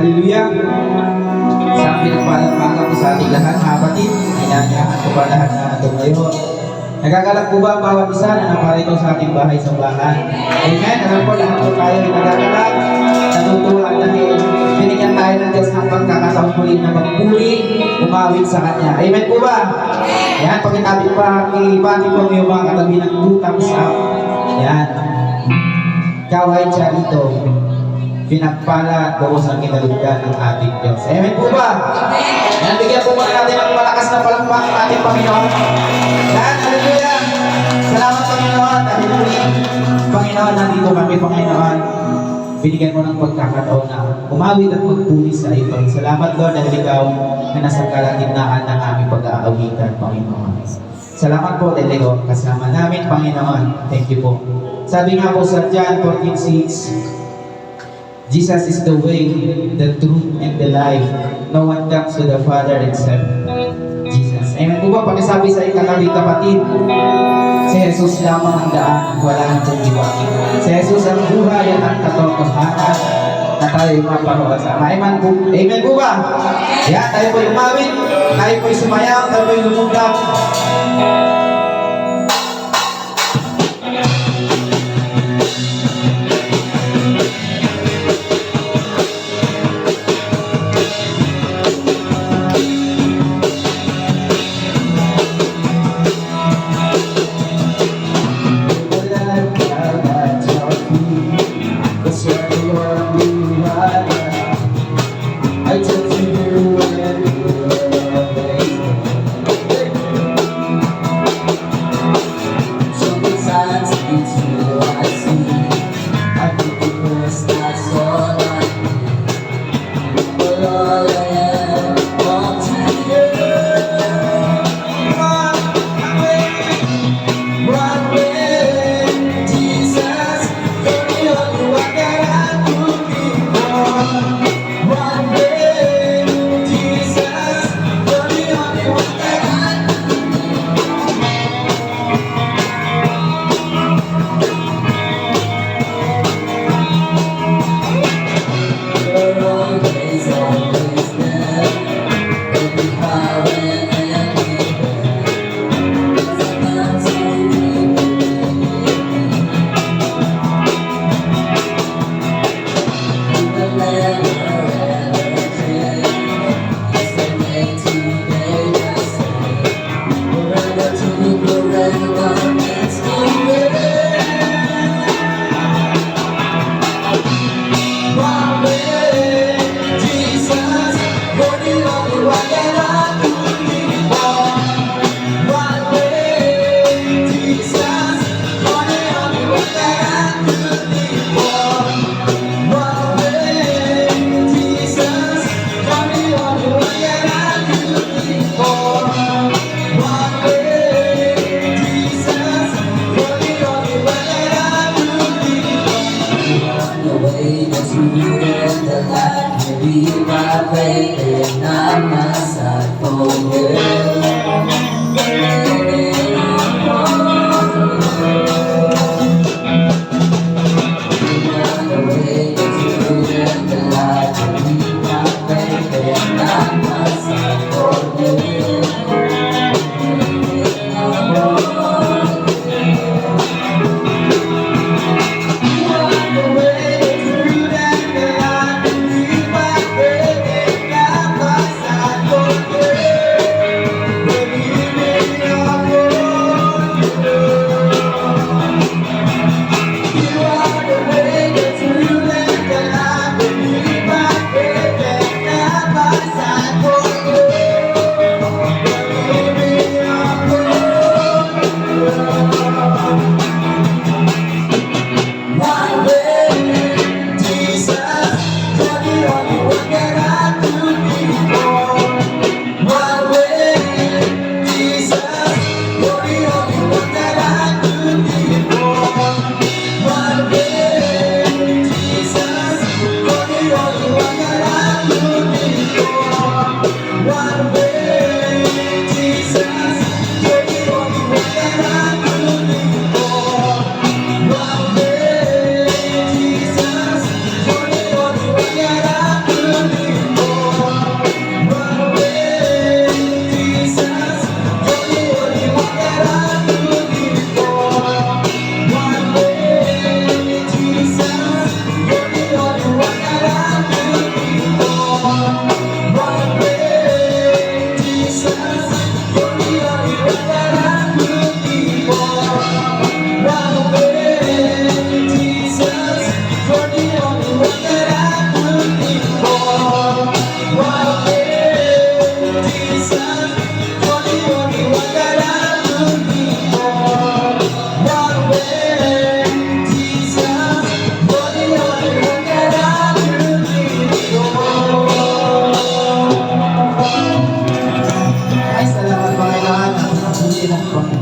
Hallelujah. Sa pinagpalang po sa ating lahat, kapatid, inanyahan ko pa lahat na ito ngayon. Nagagalak po ba ang bawat isa na naparito sa ating bahay sa bahay? Amen. Alam po lahat po tayo ay nagagalak, natutuwa dahil binigyan tayo ng Diyos ng pagkakataon muli na magpuli, umawit sa Kanya. Amen po ba? Yan, pagkitabi pa, ibati po yung mga katabi ng 2 thumbs up. Yan. Ikaw ay siya ito. Pinagpala doon sa kinalugdan ng ating Diyos. Amen po ba? Yan, bigyan po muna natin ng malakas na palakpak ng ating Panginoon. Yan, hallelujah! Salamat Panginoon, hallelujah! Panginoon, nandito kami, Panginoon. Binigyan mo ng pagkakataon na umawit at magpuli sa iyo. Salamat Lord dahil ikaw na nasa kalagitnaan ng aming pag-aawitan, Panginoon. Salamat po dahil ikaw kasama namin, Panginoon. Thank you po. Sabi nga po sa John 14:6, Jesus is the way, the truth, and the life. No one comes to the Father except Jesus. Amen po ba? Pakisabi sa ikatabi kapatid, si Jesus lamang ang daan, wala nang pong iba. Si Jesus ang buhay at ang katotohanan na tayo maparuasama. Amen po. Amen po ba? Yan, tayo po'y umawit, tayo po'y sumayaw, tayo po'y lumugap.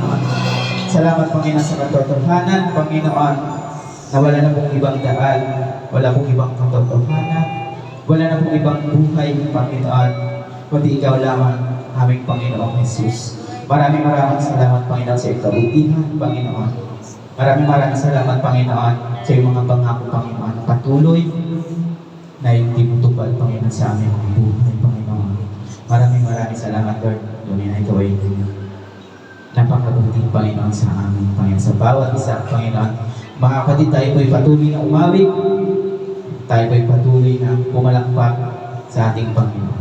Panginoon. Salamat, Panginoon, sa katotohanan, Panginoon, na wala na pong ibang daan, wala pong ibang katotohanan, wala na pong ibang buhay, Panginoon, kundi Ikaw lamang, aming Panginoong Jesus. Maraming salamat, Panginoon, sa iyong kabutihan, Panginoon. Maraming salamat, Panginoon, sa iyong mga pangako, Panginoon. Patuloy na yung tinutupad, Panginoon, sa aming buhay, Panginoon. Maraming salamat, Lord. Tunay na Ikaw ay napakabuting, Panginoon, sa amin, Panginoon. Sa bawat isa, Panginoon. Mga kapatid, tayo po'y patuloy na umawit. Tayo po'y patuloy na pumalakpak sa ating Panginoon.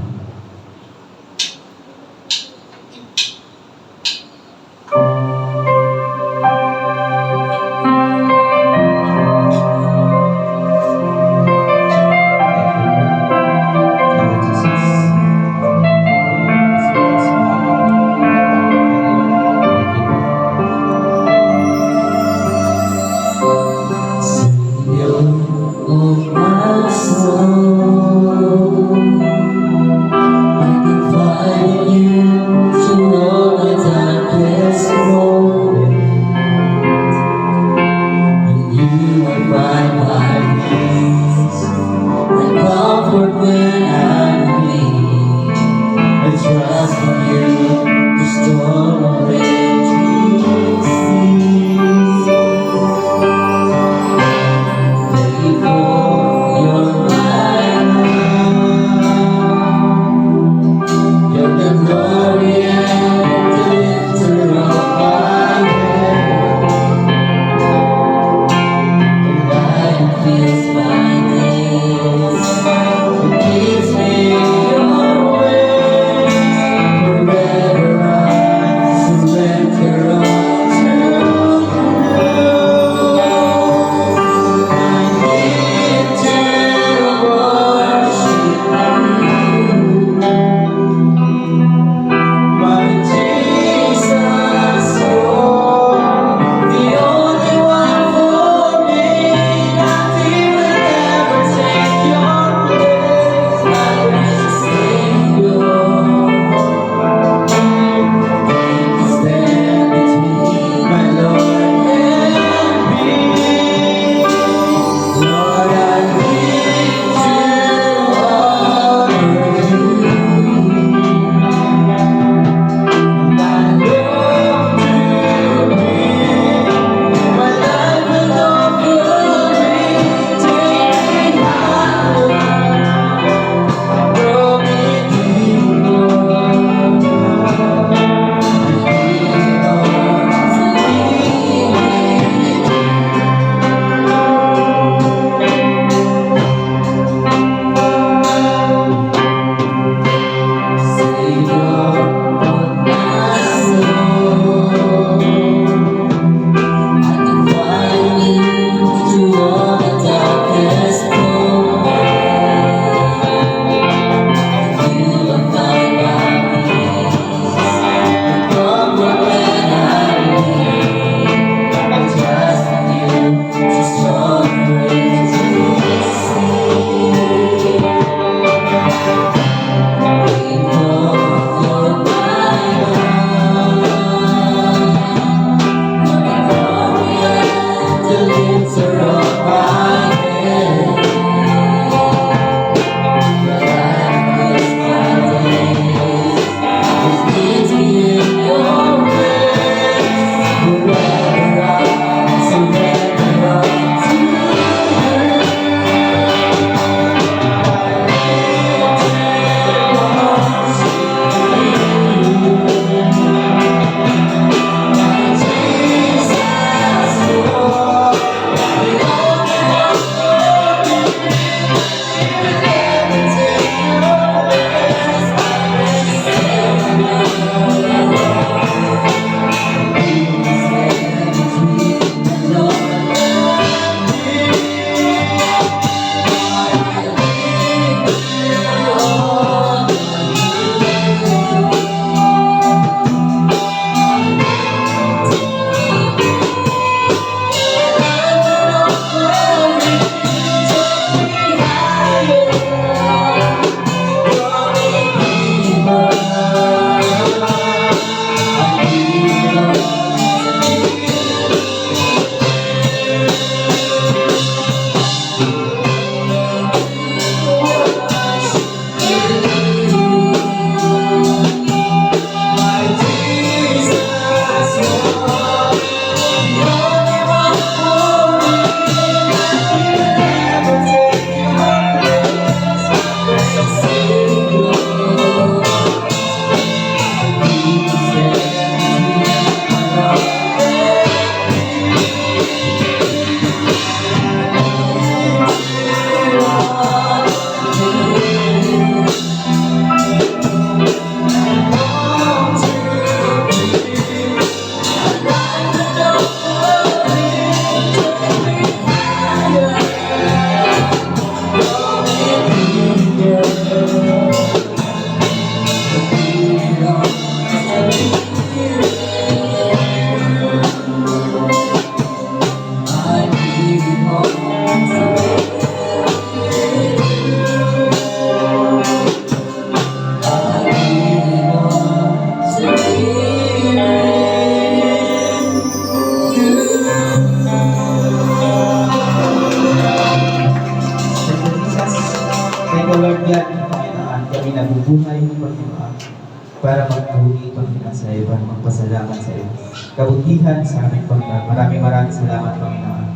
para magpuri, Panginoon, sa iyo, para magpasalamat sa iyo. Kabutihan sa aming Panginoon. Maraming salamat, Panginoon.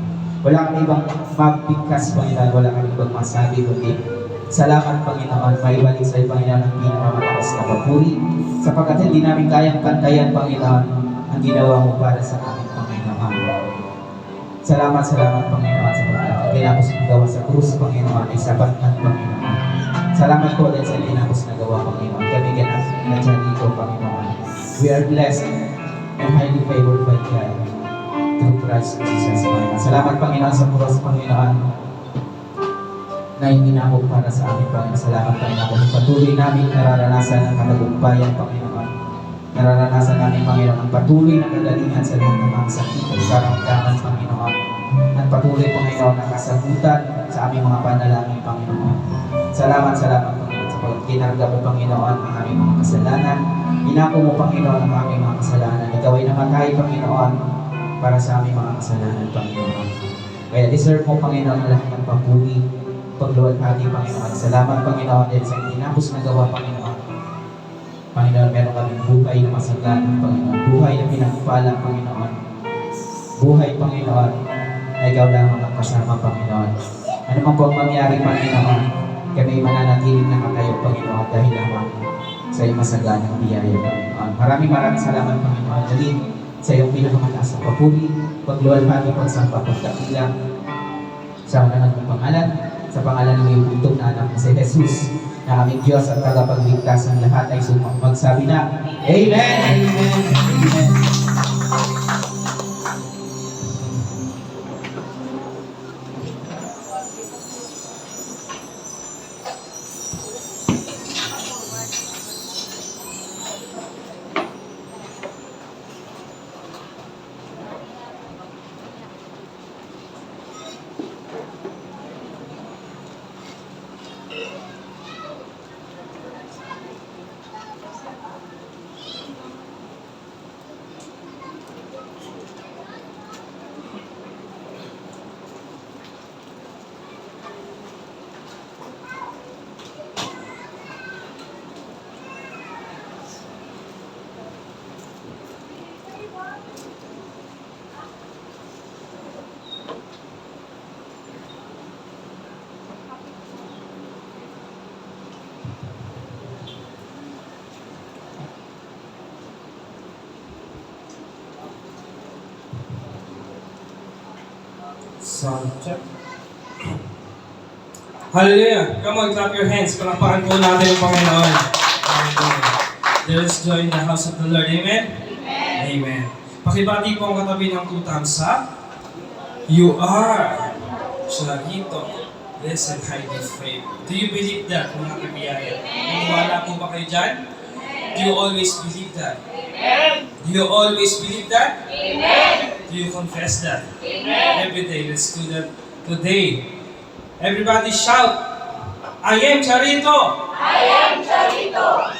Wala kang ibang mabigkas, Panginoon. Wala kang ibang masabi, kundi salamat, Panginoon. Maibalik sa iyo, Panginoon, ang pinakamataas na papuri. Sapagkat hindi namin kayang pantayan, Panginoon, ang ginawa mo para sa aming Panginoon. Salamat, Panginoon, sa pagkakataon. Tinapos ng gawa sa krus, Panginoon, ay sapat ng Panginoon. Salamat po dahil sa tinapos na gawa, Panginoon. Kami ganap na dyan dito, Panginoon. We are blessed and highly favored by God through Christ Jesus, Panginoon. Salamat, Panginoon, sa krus, Panginoon, na ininako para sa amin, Panginoon. Salamat, Panginoon, kung patuloy namin nararanasan ang katagumpayan, Panginoon. Nararanasan namin, Panginoon, ang patuloy na kagalingan sa lahat ng mga sakit at karamdaman, Panginoon. At patuloy, Panginoon, ang kasagutan sa aming mga panalangin, Panginoon. Salamat, Panginoon, sa pagkinarga mo, Panginoon, ang aming mga kasalanan. Inako mo, Panginoon, ang aming mga kasalanan. Ikaw ay namatay, Panginoon, para sa aming mga kasalanan, Panginoon. Kaya deserve mo, Panginoon, ang lahat ng papuri, pagluwalhati, Panginoon. Salamat, Panginoon, dahil sa tinapos na gawa, Panginoon. Panginoon, meron kaming buhay na masagana, Panginoon. Buhay na pinagpala, Panginoon. Buhay, Panginoon, na ikaw lamang ang kasama, Panginoon. Ano man po ang mangyari, Panginoon, kami mananatiling nakatayo, Panginoon, dahil lamang sa iyong masaganang biyaya, Panginoon. Maraming salamat, Panginoon. Dali sa iyong pinakamataas na papuri, pagluwalhati, pagsamba, pagkakilang, sa ng pangalan, sa pangalan ng iyong bugtong na anak na si Jesus, na aming Diyos at tagapagligtas ng lahat ay magsabi na, Amen! Amen! Amen! Sound check. Hallelujah! Come on, clap your hands. Palakpakan po natin ang Panginoon. There is joy in the house of the Lord. Amen? Amen. Amen. Pakibati po ang katabi ng tutang sa You are Charito, blessed and highly favored. Do you believe that, mga kabiyaya? Maniwala po ba kayo dyan? Do you always believe that? Amen. Do you always believe that? Amen. Do you confess that? Amen. Every day. Let's do that today. Everybody shout, I am Charito. I am Charito.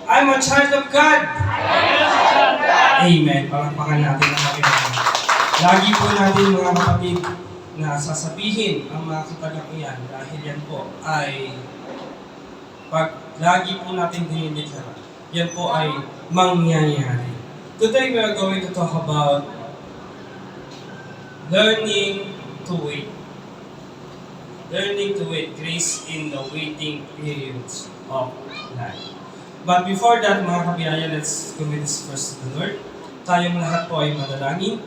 I'm a child of God. I am a child of God. Amen. Palakpakan natin ang Panginoon. Lagi po natin, mga kapatid, na sasabihin ang mga katagakiyan dahil yan po ay pag lagi po natin dinideklara, yan po ay mangyayari. Today we are going to talk about learning to wait. Learning to wait, grace in the waiting periods of life. But before that, mga kabiyaya, let's commit this first to the Lord. Tayong lahat po ay manalangin.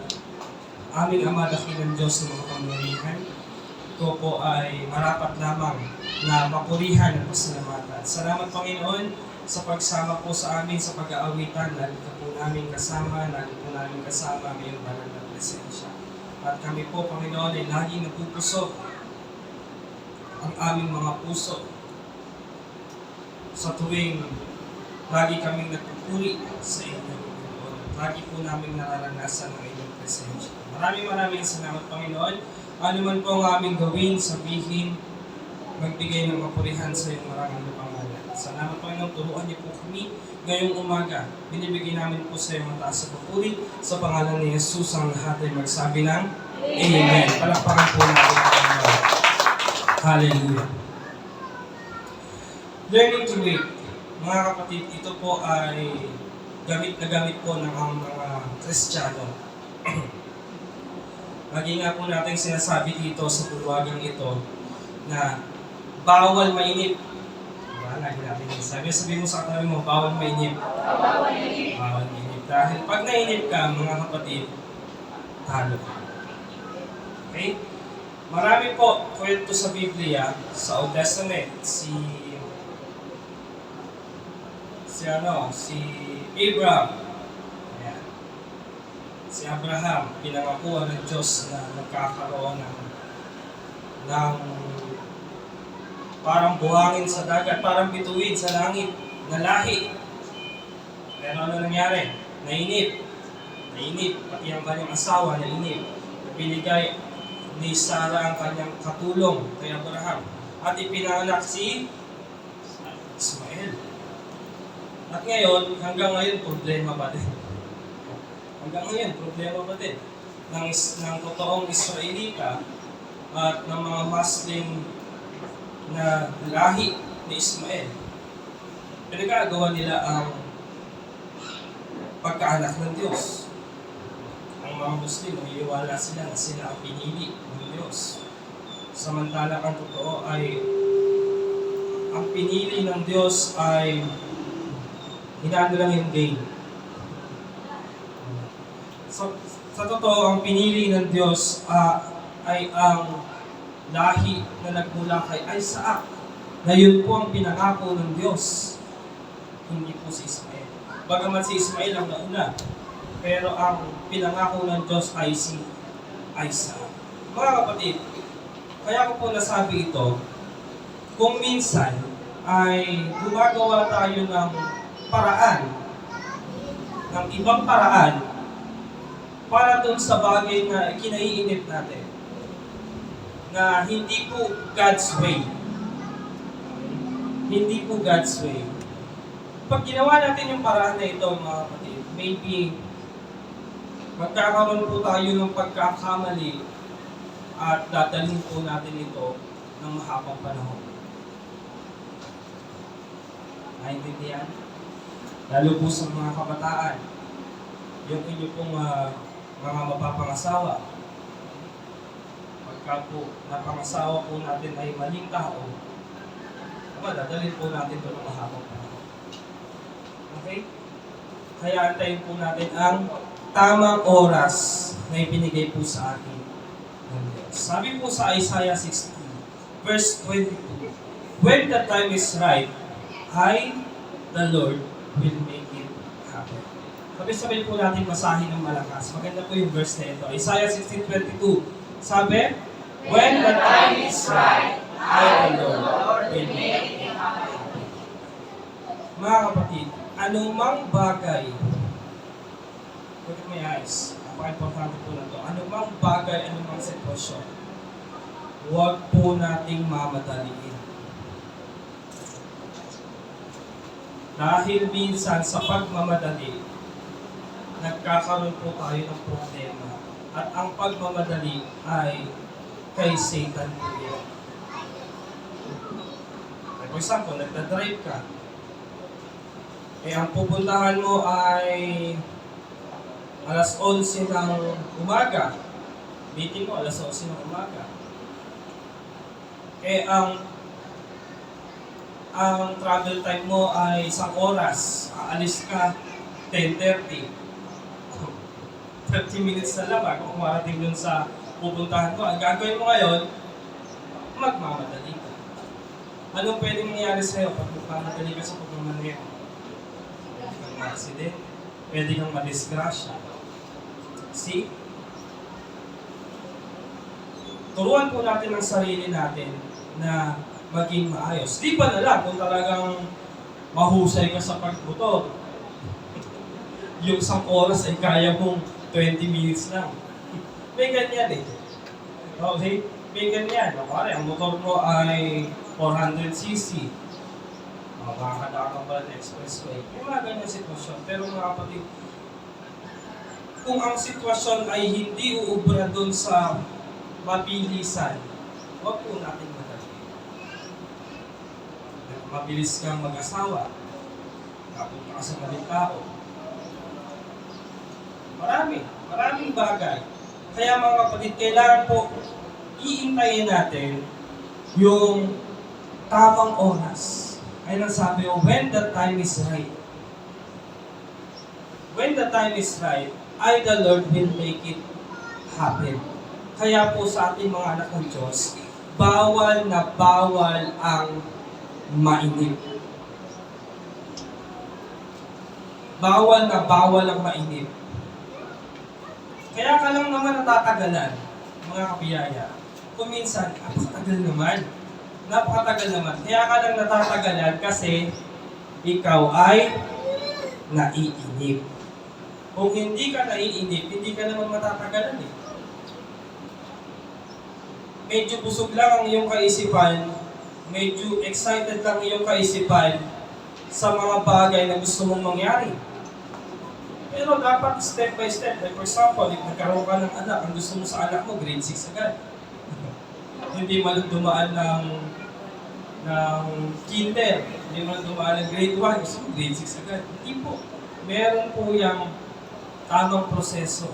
Aming Ama, dakilang Diyos ng mga pangyarihan, ito po ay marapat lamang na papurihan at pasalamatan. Salamat, Panginoon, sa pagsama po sa amin sa pag-aawitan. Lagi ka po namin kasama, lagi po namin kasama ngayong banal na presensya. At kami po, Panginoon, ay lagi napupusok ang aming mga puso sa tuwing lagi kaming nagpupuri sa inyo, Panginoon. Lagi po namin nararanasan ang inyong presensya. Maraming salamat, Panginoon. Ano man po ang aming gawin, sabihin, magbigay ng kapurihan sa iyong marangal na pangalan. Salamat, Panginoon. Turuan niyo po kami ngayong umaga. Binibigay namin po sa iyong mataas sa papuri. Sa pangalan ni Jesus, ang lahat ay magsabi ng Amen. Palakpakan po natin ang Panginoon. Hallelujah. Learning to wait. Mga Mga kapatid, ito po ay gamit na gamit po ng mga Kristiyano. Lagi nga po natin sinasabi dito sa bulwagang ito na bawal mainip. Diba? Lagi natin sabi mo sa katabi mo, bawal mainip. Bawal mainip. Dahil pag nainip ka, mga kapatid, talo ka. Okay? Marami po kwento sa Biblia, sa Old Testament, si Abraham. Ayan. Si Abraham, pinangakuan ng Diyos na nagkakaroon ng parang buhangin sa dagat, parang bituin sa langit, na lahi. Pero ano nangyari? Nainip, pati ang kanyang asawa nainip. Binigay ni Sarah ang kanyang katulong kay Abraham. At ipinanganak si Ismael. At ngayon, hanggang ngayon, problema pa din. Ng totoong Israelita at ng mga Muslim na lahi ni Ismael. Pinagagawa nila ang pagkaanak ng Diyos. Ang mga Muslim, umiiwala sila na sila ang pinili ng Diyos. Samantala ang totoo ay ang pinili ng Diyos ay hinano lang yung gain. Sa totoo, ang pinili ng Diyos ay ang lahi na nagmula kay Isaac, na yun po ang pinangako ng Diyos, hindi po si Ismael. Bagamat si Ismael ang nauna, pero ang pinangako ng Diyos ay si Isaac. Mga kapatid, kaya ko po nasabi ito, kung minsan ay gumagawa tayo ng paraan, ng ibang paraan, para dun sa bagay na kinaiinip natin, na hindi po God's way. Hindi po God's way. Pag ginawa natin yung paraan na ito, mga kapatid, maybe magkakaroon po tayo ng pagkakamali at dadalhin po natin ito ng mahabang panahon. Naintindihan? Lalo po sa mga kabataan, yung inyo pong mga mapapangasawa, pagka po napangasawa po natin ay maling tao, dadalhin po natin ito ng mahabang panahon. Okay? Kaya antayin po natin ang tamang oras na ibinigay po sa atin ng Diyos. Sabi po sa Isaiah 60, verse 22, when the time is right, the Lord will make it happen. Sabi po natin basahin ng malakas. Maganda po yung verse na ito. Isaiah 16:22. Sabi, when the time is right, the Lord will make it happen. Mga kapatid, anumang bagay, look at my eyes, napaka-importante po na ito, anumang bagay, anumang sitwasyon, huwag po nating mamadaliin. Dahil minsan sa pagmamadali, nagkakaroon po tayo ng problema. At ang pagmamadali ay kay Satan po yan. For example, nagdadrive ka. Ang pupuntahan mo ay alas 11 ng umaga. Meeting mo alas 11 ng umaga. Ang travel time mo ay isang oras. Aalis ka 10:30. 30 minutes na lang bago kumarating dun sa pupuntahan mo. Ang gagawin mo ngayon, magmamadali ka. Anong pwedeng mangyari sa'yo pag magmamadali ka sa pagmamaneho? Pwede kang ma-accident, pwede kang madisgrasya. See? Turuan po natin ang sarili natin na maging maayos. Di ba na lang kung talagang mahusay ka sa pagbuto, yung isang oras ay kaya mong 20 minutes lang. May ganyan eh. Okay? May ganyan. Pare, ang motor mo ay 400cc. Makakadaan ka pala ng expressway. May mga ganyan sitwasyon. Pero mga kapatid, kung ang sitwasyon ay hindi uubra doon sa mabilisan, huwag po natin madali. Mabilis kang mag-asawa, Nakapunta ka sa maling tao. Maraming bagay. Kaya mga kapatid, kailangan po iintayin natin yung tamang oras. Ayun ang sabi ko, when the time is right. When the time is right, I, the Lord, will make it happen. Kaya po sa ating mga anak ng Diyos, bawal na bawal ang mainip. Bawal na bawal ang mainip. Kaya ka lang naman natatagalan, mga kabiyaya. Kung minsan, napakatagal naman. Kaya ka lang natatagalan kasi ikaw ay naiinip. Kung hindi ka naiinip, hindi ka naman matatagalan eh. Medyo busog lang ang iyong kaisipan, medyo excited lang iyong kaisipan sa mga bagay na gusto mong mangyari. Pero dapat step by step. Like for example, if nagkaroon ka ng anak, ang gusto mo sa anak mo, grade 6 agad. Hindi man dumaan ng kinder, hindi man dumaan ng grade 1, gusto mo grade 6 agad. Hindi po. Meron po yung tamang proseso.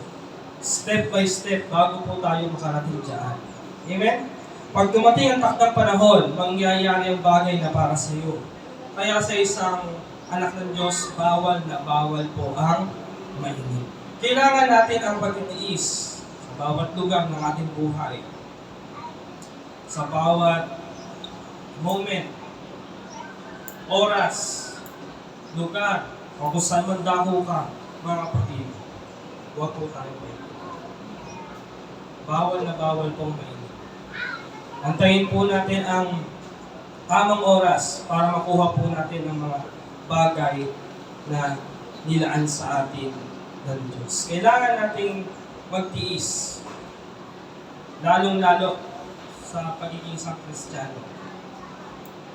Step by step, bago po tayo makarating dyan. Amen? Pag dumating ang takdang panahon, mangyayari ang bagay na para sa iyo. Kaya sa isang anak ng Diyos, bawal na bawal po ang mainip. Kailangan natin ang pagtitiis sa bawat lugar ng ating buhay. Sa bawat moment, oras, lugar, o kung saan man dako ka, mga kapatid, huwag po tayo mainip. Bawal na bawal pong mainip. Antayin po natin ang tamang oras para makuha po natin ang mga bagay na nilaan sa atin ng Diyos. Kailangan nating magtiis, lalong-lalo sa pagiging isang Kristiyano.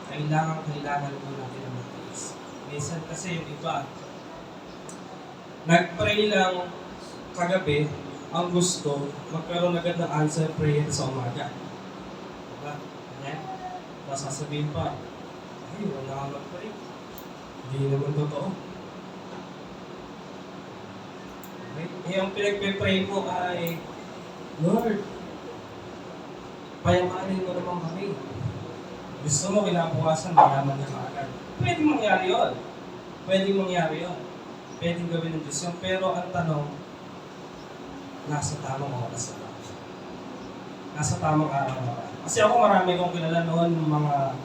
Kailangan po natin ang magtiis. Minsan kasi yung iba, nag-pray lang kagabi, ang gusto, magkaroon agad ng answer prayer sa umaga. Diba? Yan. Tapos sasabihin pa, ay, wala ka mag-pray. Hindi naman totoo. Okay? Yung pinagpe-pray mo ay, Lord, payamanin mo naman kami. Gusto mo kinabukasan, mayaman na kaagad. Pwede mangyari yun. Pwede gawin ng Diyos yun. Pero ang tanong, nasa tamang oras na. Nasa tamang araw na. Kasi ako marami kong kilala noon mga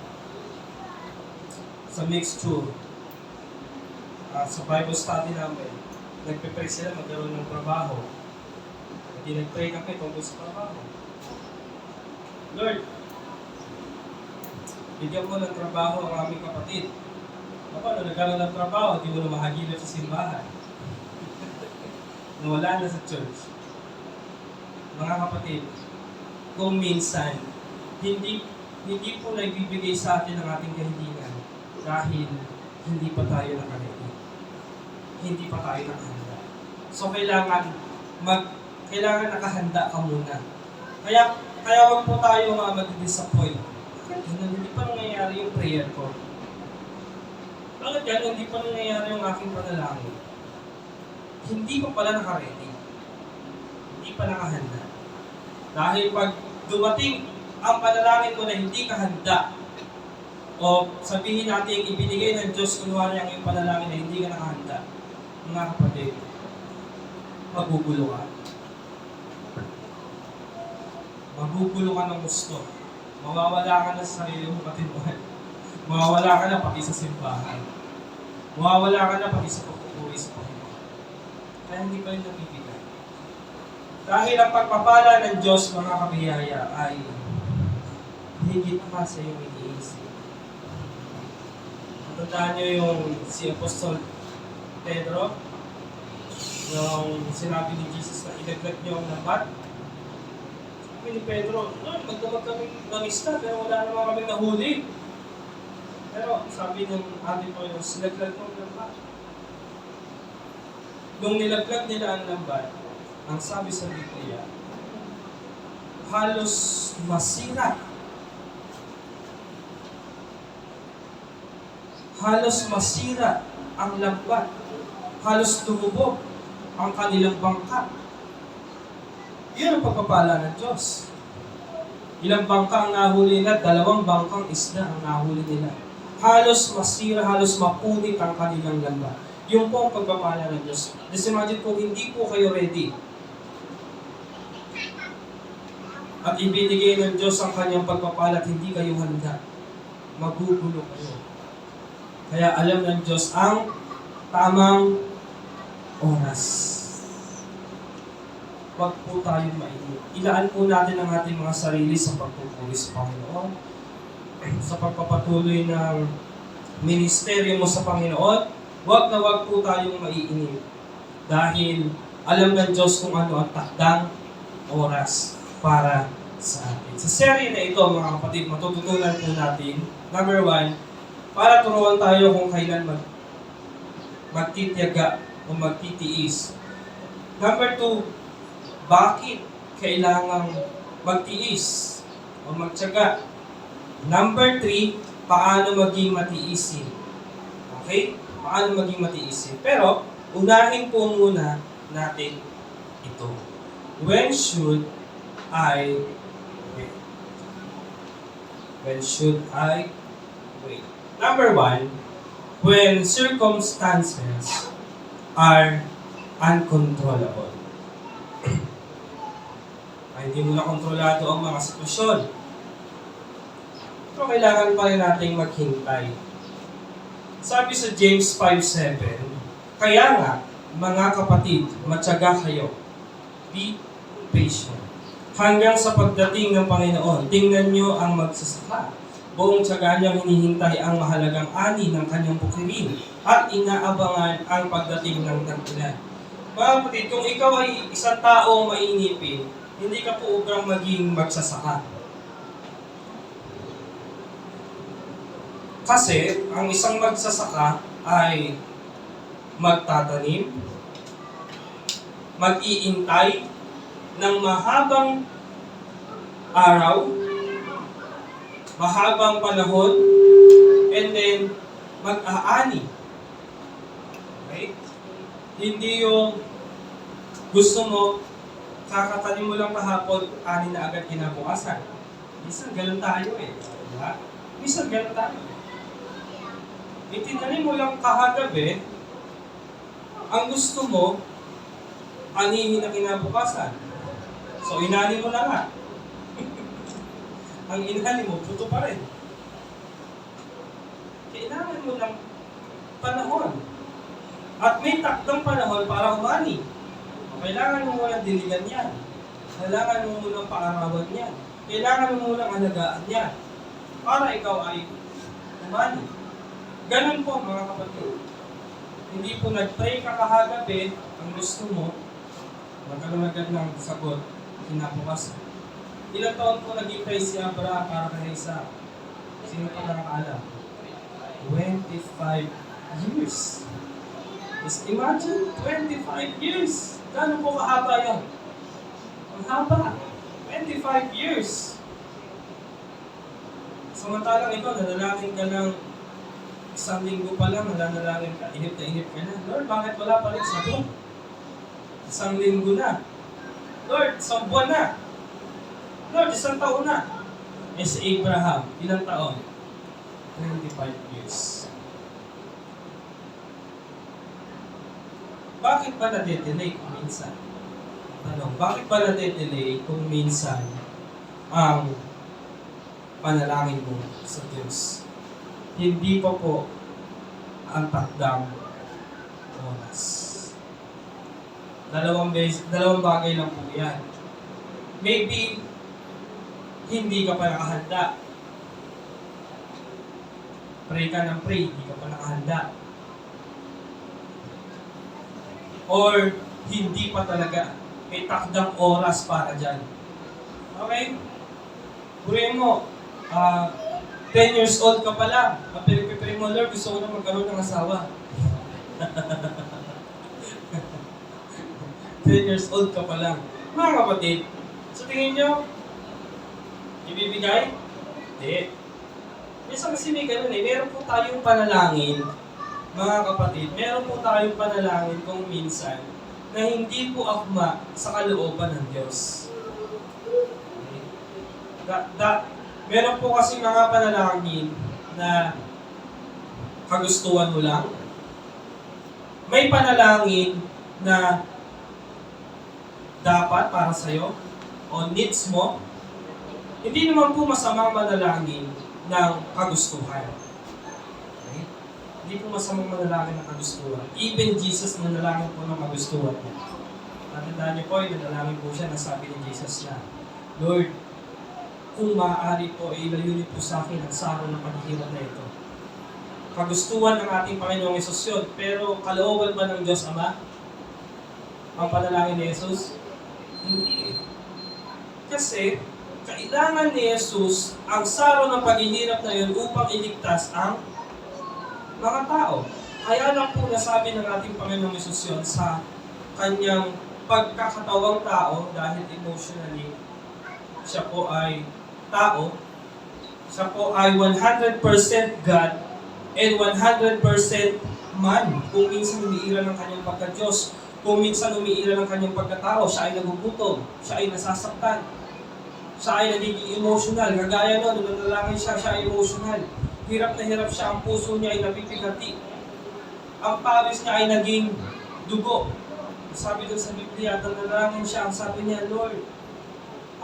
sa mixture. Sa Bible study namin, nagpe-pray sila magkaroon ng trabaho. Hindi nag-pray kami tungkol sa trabaho. Lord, bigyan mo ng trabaho ang aming kapatid. Paano nagkaroon ng trabaho, di mo na mahagilap sa simbahan. Nawala na sa church. Mga kapatid, kung minsan, hindi po nagbibigay sa atin ang ating kahilingan dahil hindi pa tayo nakaredy. Hindi pa tayo nakahanda. So, kailangan nakahanda ka muna. Kaya wag po tayo mag-disappoint. Hindi pa nangyayari yung prayer ko. Bakit gano'n? Hindi pa nangyayari yung aking panalangin. Hindi pa pala nakaredy. Hindi pa nakahanda. Dahil pag dumating ang panalangin mo na hindi ka handa, o sabihin natin ibinigay ng Diyos kunwari ang iyong panalangin na hindi ka nakahanda, mga kapatid, magugulo ka. Magugulo ka ng gusto. Mawawala ka na sa sarili mong katinuhan. Mawawala ka na pati sa simbahan. Mawawala ka na pati sa pagpupuri sa Panginoon. Kaya hindi pa rin nabibigay. Dahil ang pagpapala ng Diyos, mga kabiyaya, ay higit pa sa iyong iniisip. Matandaan niyo yung si Apostol Pedro, nung sinabi ni Jesus na ilaglag niyo ang lambat. Sabi ni Pedro, magdamag kami langista, pero wala naman kami nahuli. Pero sabi ng ating Panginoon, silaglag mo ang lambat. Nung nilaglag nila ang lambat, ang sabi sa Biblia, halos masira. Halos masira ang lambat. Halos lumubog ang kanilang bangka. Yun ang pagpapala ng Diyos. Ilang bangka ang nahuli nila? 2 bangkang isda ang nahuli nila. Halos masira, halos mapunit ang kanilang lambat. Yung po ang pagpapala ng Diyos. Just imagine kung hindi po kayo ready at ibinigay ng Diyos ang kanyang pagpapala at hindi kayo handa, magugulo kayo. Kaya alam ng Diyos ang tamang oras. Huwag po tayong mainit. Ilaan po natin ang ating mga sarili sa pagpupuri sa Panginoon, sa pagpapatuloy ng ministeryo mo sa Panginoon. Huwag na huwag po tayong maiinip. Dahil alam ng Diyos kung ano ang takdang oras para sa atin. Sa serye na ito, mga kapatid, matututunan po natin, number 1, para turuan tayo kung kailan magtitiyaga o magtitiis. Number 2, bakit kailangang magtiis o magtiyaga? Number 3, paano maging matiisin? Okay? Paano maging matiisin? Pero, unahin po muna natin ito. When should I wait? When should I wait? Number 1, when circumstances are uncontrollable. Ay, hindi mo na kontrolado ang mga sitwasyon. Pero kailangan pa rin nating maghintay. Sabi sa James 5:7, kaya nga, mga kapatid, matyaga kayo. Be patient. Hanggang sa pagdating ng Panginoon, tingnan nyo ang magsasaka. Buong tiyaga niyang hinihintay ang mahalagang ani ng kanyang bukirin at inaabangan ang pagdating ng tag-ulan. Mga kapatid, kung ikaw ay isang taong mainipin, hindi ka po ubrang maging magsasaka. Kasi, ang isang magsasaka ay magtatanim, mag-iintay ng mahabang araw, mahabang panahon, and then mag-aani. Okay? Hindi yung gusto mo, kakatanim mo lang kahapon, ani na agad kinabukasan. Minsan ganun tayo eh. Diba? Minsan ganun tayo. Itinanim mo lang kahagabi, ang gusto mo, anihin na kinabukasan. So, inani mo na nga. Ang inani mo, puto pa rin. Kailangan mo ng panahon. At may takdang panahon para umani. Kailangan mo munang diligan yan. Kailangan mo munang paarawan yan. Kailangan mo munang alagaan yan. Para ikaw ay umani. Ganun po mga kapatid. Hindi po nag-pray ka kahagabi, ang gusto mo, magkaroon agad ng sagot, kinabukasan. Ilang taon po nag-pray si Abraham para kay Isaac? Sino pa nakakaalam? 25 years. Just imagine, 25 years. Gano'n po kahaba yan? Ang haba. 25 years. Samantalang ikaw, nanalangin ka ng 1 linggo pa lang, nananalangin ka, inip ka na. Lord, bakit wala pa rin sagot? 1 linggo na. Lord, 1 buwan na. Lord, 1 taon na. Eh si Abraham, ilang taon? 25 years. Bakit ba na-delay kung minsan? Bakit ba na-delay kung minsan ang panalangin mo sa Diyos? Hindi pa po ang takdang oras. Dalawang bagay lang po yan. Maybe, hindi ka pa nakahanda. Pray ka ng pray, hindi ka pa nakahanda. Or, hindi pa talaga. May takdang oras para dyan. Okay? Purihin mo, 10 years old ka pa lang. Pinipipray mo, Lord, gusto ko na magkaroon ng asawa. 10 years old ka pa lang. Mga kapatid, sa tingin nyo, ibibigay? Hindi. Minsan kasi may ganun eh. Meron po tayong panalangin mga kapatid, meron po tayong panalangin kung minsan na hindi po akma sa kalooban ng Diyos. Meron po kasi mga panalangin na kagustuhan mo lang. May panalangin na dapat para sa'yo o needs mo. Hindi naman po masamang manalangin ng kagustuhan. Okay? Hindi po masamang manalangin ng kagustuhan. Even Jesus nanalangin po ng kagustuhan niya. Natandaan niyo po, nanalangin po siya na sabi ni Jesus na, Lord, kung maaari po, ilayo niyo po sa akin ang saro ng paghihirap na ito. Kagustuhan ng ating Panginoong Yesus yun, pero kalooban ba ng Diyos Ama ang panalangin ni Jesus? Hindi. Kasi, kailangan ni Jesus ang saro ng paghihirap na yun upang iligtas ang mga tao. Kaya lang po nasabi ng ating Panginoong Yesus yun sa kanyang pagkakatawang tao dahil emotionally siya po ay tao, siya po ay 100% God and 100% man. Kung minsan umiira ng kanyang pagka-Diyos, kung minsan umiira ng kanyang pagkatao, siya ay nagugutom, siya ay nasasaktan, siya ay nagiging emotional. Kagaya nun, nanalangin siya, siya ay emotional. Hirap na hirap siya, ang puso niya ay napipigati. Ang pawis niya ay naging dugo. Sabi doon sa Biblia, nanalangin siya, ang sabi niya, Lord,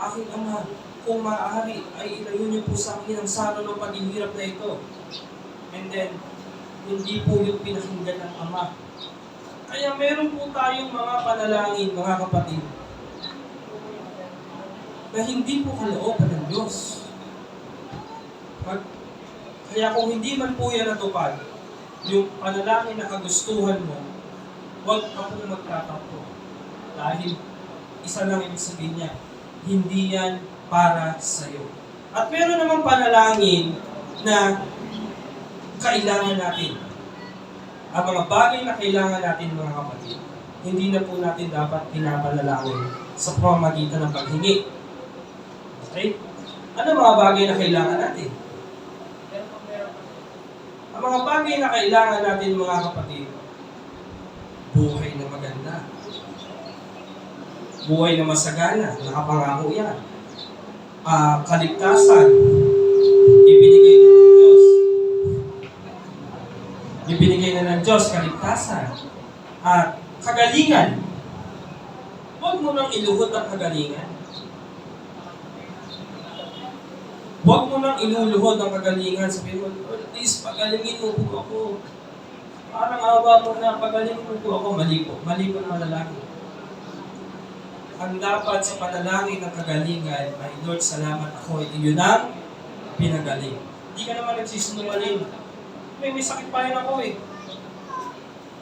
aking Ama, kung maaari, ay ilayo niyo po sa akin ang saro ng paghihirap na ito. And then, hindi po yung pinakinggan ng Ama. Kaya meron po tayong mga panalangin, mga kapatid, na hindi po kalooban ng Diyos. Kaya kung hindi man po yan natupad, yung panalangin na kagustuhan mo, huwag ka po magtatampo. Dahil isa lang ibig sabihin niya, hindi yan para sa'yo. At meron namang panalangin na kailangan natin. Ang mga bagay na kailangan natin, mga kapatid, hindi na po natin dapat pinapanalangin sa pamamagitan ng paghingi. Okay? Ano mga bagay na kailangan natin? Ang mga bagay na kailangan natin, mga kapatid, buhay na maganda. Buhay na masagana, nakapangako yan. Kaligtasan, ibinigay na ng Diyos. Ibinigay na ng Diyos, kaligtasan. Kagalingan. Huwag mo nang iluhod ang kagalingan. Huwag mo nang iluluhod ang kagalingan. Sabihin mo, Lord, please, pagalingin mo po ako. Parang awa mo na, pagalingin mo po ako. Mali po na lalaki. Ang dapat sa panalangin ng kagalingan ay, Lord, salamat ako. Iyon ang pinagaling. Hindi ka naman nagsisinungaling. May sakit pa rin ako eh.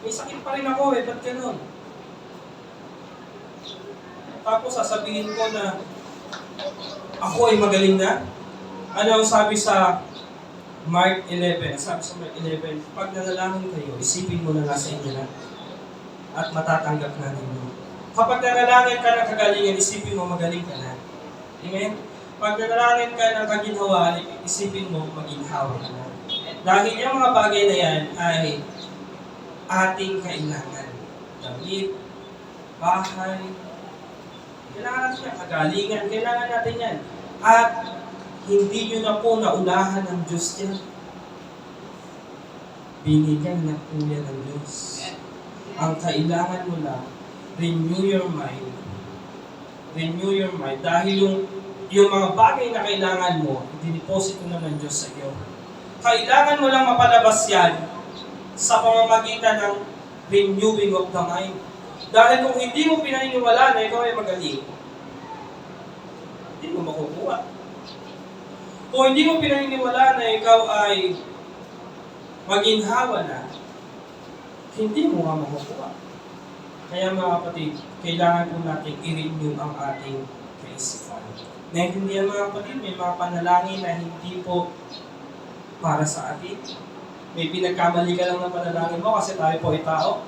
May sakit pa rin ako eh. Ba't ganun? Tapos sasabihin ko na ako ay magaling na. Ano ang sabi sa Mark 11? Sabi sa Mark 11, pag nanalangin kayo, isipin mo na nasa inyo na at matatanggap na ninyo. Kapag nanalangin ka ng kagalingan, isipin mo magaling ka na. Amen? Pag nanalangin ka ng kaginhawaan, isipin mo maginhawa ka na. Dahil yung mga bagay na yan ay ating kailangan. Damit, bahay, kailangan natin yan. Kagalingan, kailangan natin yan. At hindi nyo na po naunahan ng Diyos yan. Binigyan na po yan ng Diyos. Ang kailangan mo lang, renew your mind. Renew your mind. Dahil yung mga bagay na kailangan mo, diniposito na ng Diyos sa iyo. Kailangan mo lang mapalabas yan sa pamamagitan ng renewing of the mind. Dahil kung hindi mo pinaniniwala na ikaw ay magaling, hindi mo makukuha. Kung hindi mo pinaniniwala na ikaw ay maginhawa na, hindi mo nga makukuha. Kaya mga kapatid, kailangan po natin i-renew ang ating kaisipan. Naintindihan mga kapatid, may mga panalangin na hindi po para sa atin. May pinagkamali ka lang ng panalangin mo kasi tayo po ay tao.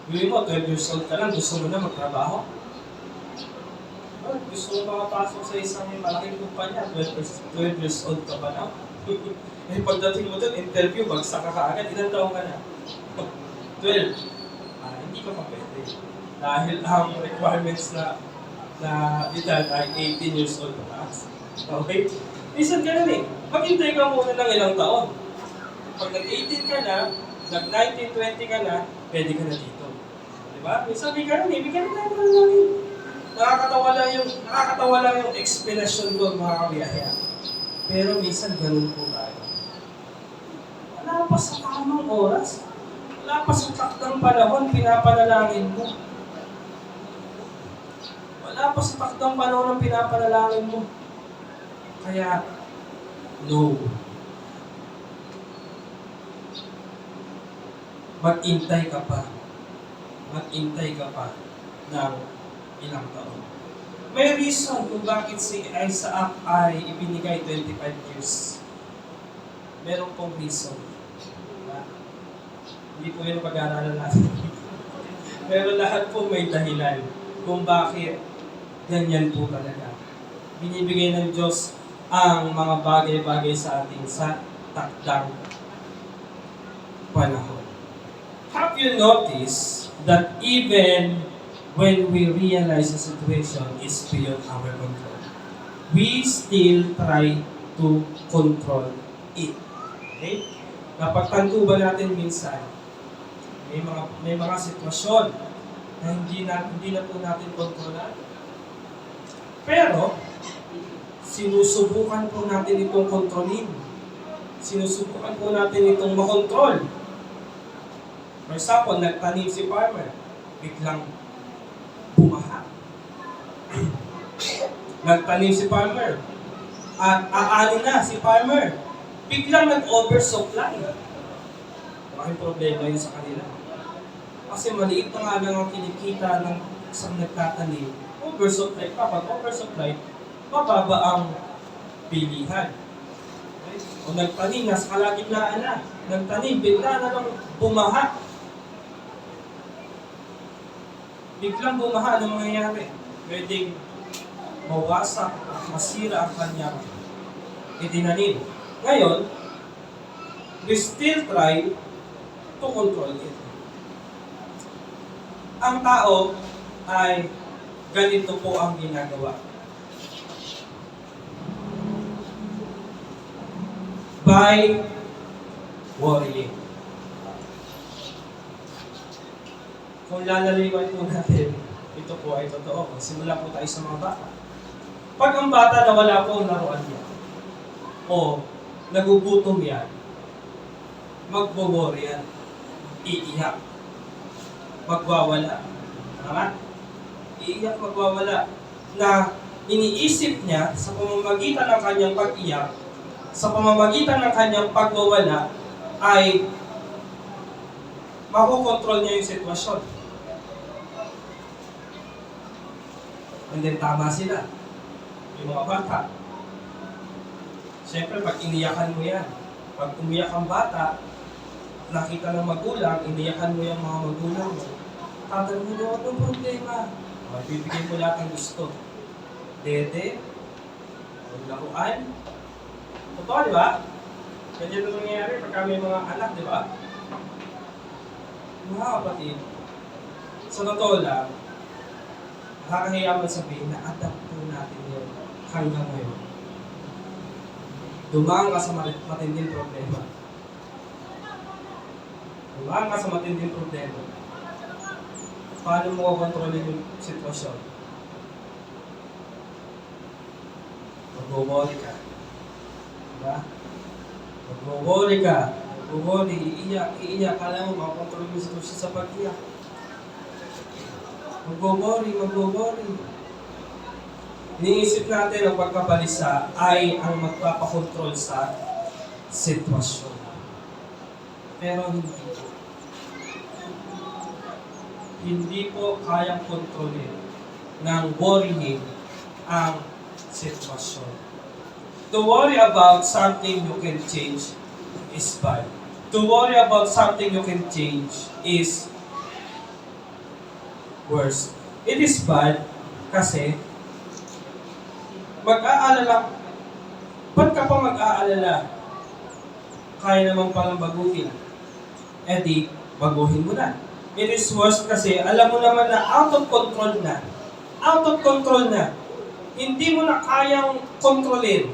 Gawin mo, 12 years old ka lang, gusto mo na magtrabaho. Gusto mo makapasok sa isang malaking kumpanya, 12 years old ka pa na. Eh, pagdating mo doon, interview, bagsak ka kaagad, ilang taong ka na? 12. Hindi ka pa pwede. Dahil ang requirements na edad ay 18 years old pataas. Okay? Minsan ka eh. Maghintay ka muna ng ilang taon. Pag nag-18 ka na, nag-19, 20 ka na, pwede ka na dito. Diba? Minsan may ganun eh. May ganun tayo namin. Nakakatawa lang yung explanation ko, mga kabiyaya. Pero minsan ganun po tayo. Wala pa sa tamang oras. Wala pa sa takdang panahon, pinapanalangin mo. Wala pa sa takdang panahon ang pinapanalangin mo. Kaya, no. Mag-intay ka pa. Mag-intay ka pa ng ilang taon. May reason kung bakit si Isaac ay ibinigay 25 years. Meron pong reason. Hindi po yun pag-aaralan natin. Pero lahat po may dahilan kung bakit ganyan po talaga. Binibigay ng Diyos ang mga bagay-bagay sa atin sa takdang panahon. Have you noticed that even when we realize the situation is beyond our control, we still try to control it? Okay? Napagtanto ba natin minsan, may mga sitwasyon na hindi na po natin kontrolan. Pero, sinusubukan po natin itong kontrolin. Sinusubukan po natin itong makontrol. For example, nagtanim si farmer, biglang bumaha. Nagtanim si farmer, at aani na si farmer, biglang nag-oversupply. Malaking problema yun sa kanila. Kasi maliit na nga lang ang kinikita ng isang nagtatanim, oversupply pa. Pag oversupply, mababa ang bilihan. Okay? O nagtanim, nasa kalagitnaan na. Nagtanim, bigla na lang bumaha. Biglang bumaha, ano mangyayari? Pwedeng mawasak at masira ang kanyang itinanim. Ngayon, we still try to control it. Ang tao ay ganito po ang ginagawa. By worrying. Kung lalaliwan po natin, ito po ay totoo. Simula po tayo sa mga bata. Pag ang bata na wala po ang laruan niya, o nagugutom yan, magwo-worry yan, iiyak, magwawala. Tama? Iiyak, magwawala. Na iniisip niya sa pamamagitan ng kanyang pag-iyak, sa pamamagitan ng kanyang pagwawala, ay makokontrol niya yung sitwasyon. And then tama sila. Yung mga bata. Siyempre, pag iniyakan mo yan, pag umiyak ang bata, nakita ng magulang, iniyakan mo yung mga magulang mo, tatanong mo, anong problema? Bibigyan mo lahat ng gusto. Dede, laruan. Totoo, di ba? Ganyan ito nangyayari pagka may mga anak, di ba? Mga kapatid, sa totoo lang, nakakahiya man sabihin na adapt po natin yun hanggang ngayon. Dumaan ka sa matinding problema. Dumaan ka sa matinding problema. Paano mo kontrolin yung sitwasyon? Mag-worry ka. Diba? Mag-worry ka. Mag-worry, iiyak. Kala mo, makakontrol mo yung sitwasyon sa pag-iyak. Mag-worry. Iniisip natin ang pagkabalisa ay ang magpapakontrol sa sitwasyon. Pero hindi po. Hindi po kayang kontrolin ng worrying ang sitwasyon. To worry about something you can change is bad. To worry about something you can change is worse. It is bad kasi mag-aalala. Ba't ka pa mag-aalala kaya naman palang baguhin. Eh di, baguhin mo na. It is worse kasi alam mo naman na out of control na. Out of control na. Hindi mo na kayang kontrolin.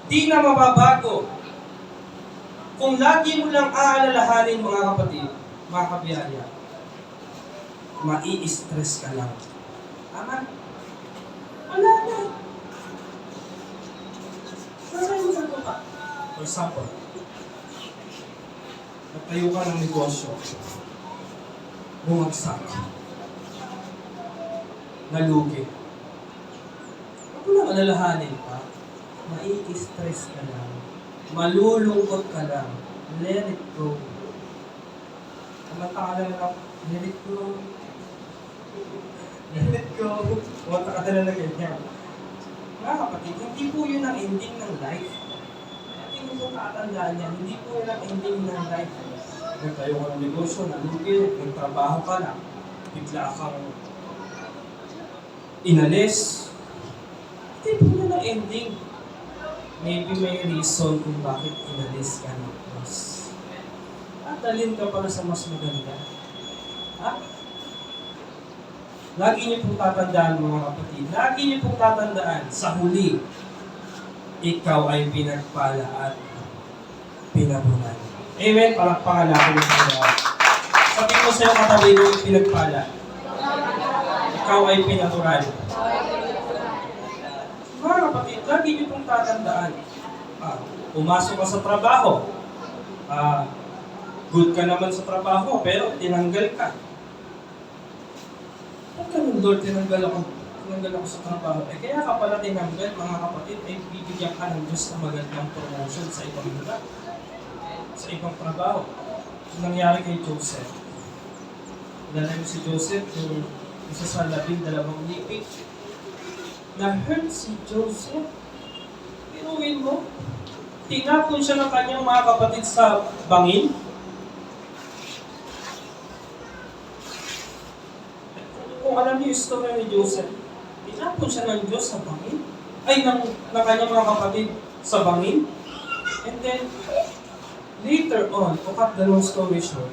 Di na mababago. Kung lagi mo lang aalalahanin mga kapatid, mga kabiyaya, mai-stress ka lang. Tama? Wala na. Nasaan mo sa tuka? For example, nagtayo ka ng negosyo, bumagsak, nalugi. Huwag mo lang alalahanin pa, mai-stress ka lang, malulungkot ka lang, let it go. Kumanta ka lang lang, let it go. Let it go. Kumanta ka na lang ganyan. Mga kapatid, hindi po yun ang ending ng life. Hindi po tatandaan yan, hindi po yun ang ending ng life. Nagtayo ka ng negosyo, nalugi, nagtrabaho ka na, bigla kang inalis. Hindi po yun ang ending. Maybe may reason kung bakit inalis ka ng boss. At dalhin ka para sa mas maganda. Ha? Lagi niyo pong tatandaan mga kapatid, lagi niyo pong tatandaan sa huli, ikaw ay pinagpala at pinabunan. Amen? Palakpakan natin sa mga. Sabi ko sa iyo katabi mo pinagpala. Ikaw ay pinaturan. Mga kapatid, lagi niyo pong tatandaan. Pumasok ka sa trabaho. Good ka naman sa trabaho, pero tinanggal ka. Huwag ganun, Lord, tinanggal ako sa trabaho. Kaya ka pala tinanggal, mga kapatid, ay bibigyan ka ng Diyos na magandang promotion sa ibang lugar, sa ibang trabaho. Yung nangyari kay Joseph. Dala mo si Joseph, yung isa sa 12 lipit. Na-hurt si Joseph. Pinuhin mo. Tinapon siya ng kanyang mga kapatid sa bangin. Kung alam niyo yung story ni Joseph, tinapon siya ng Diyos sa bangin. Ay, ng kanyang mga kapatid sa bangin. And then, later on, to cut the long story short,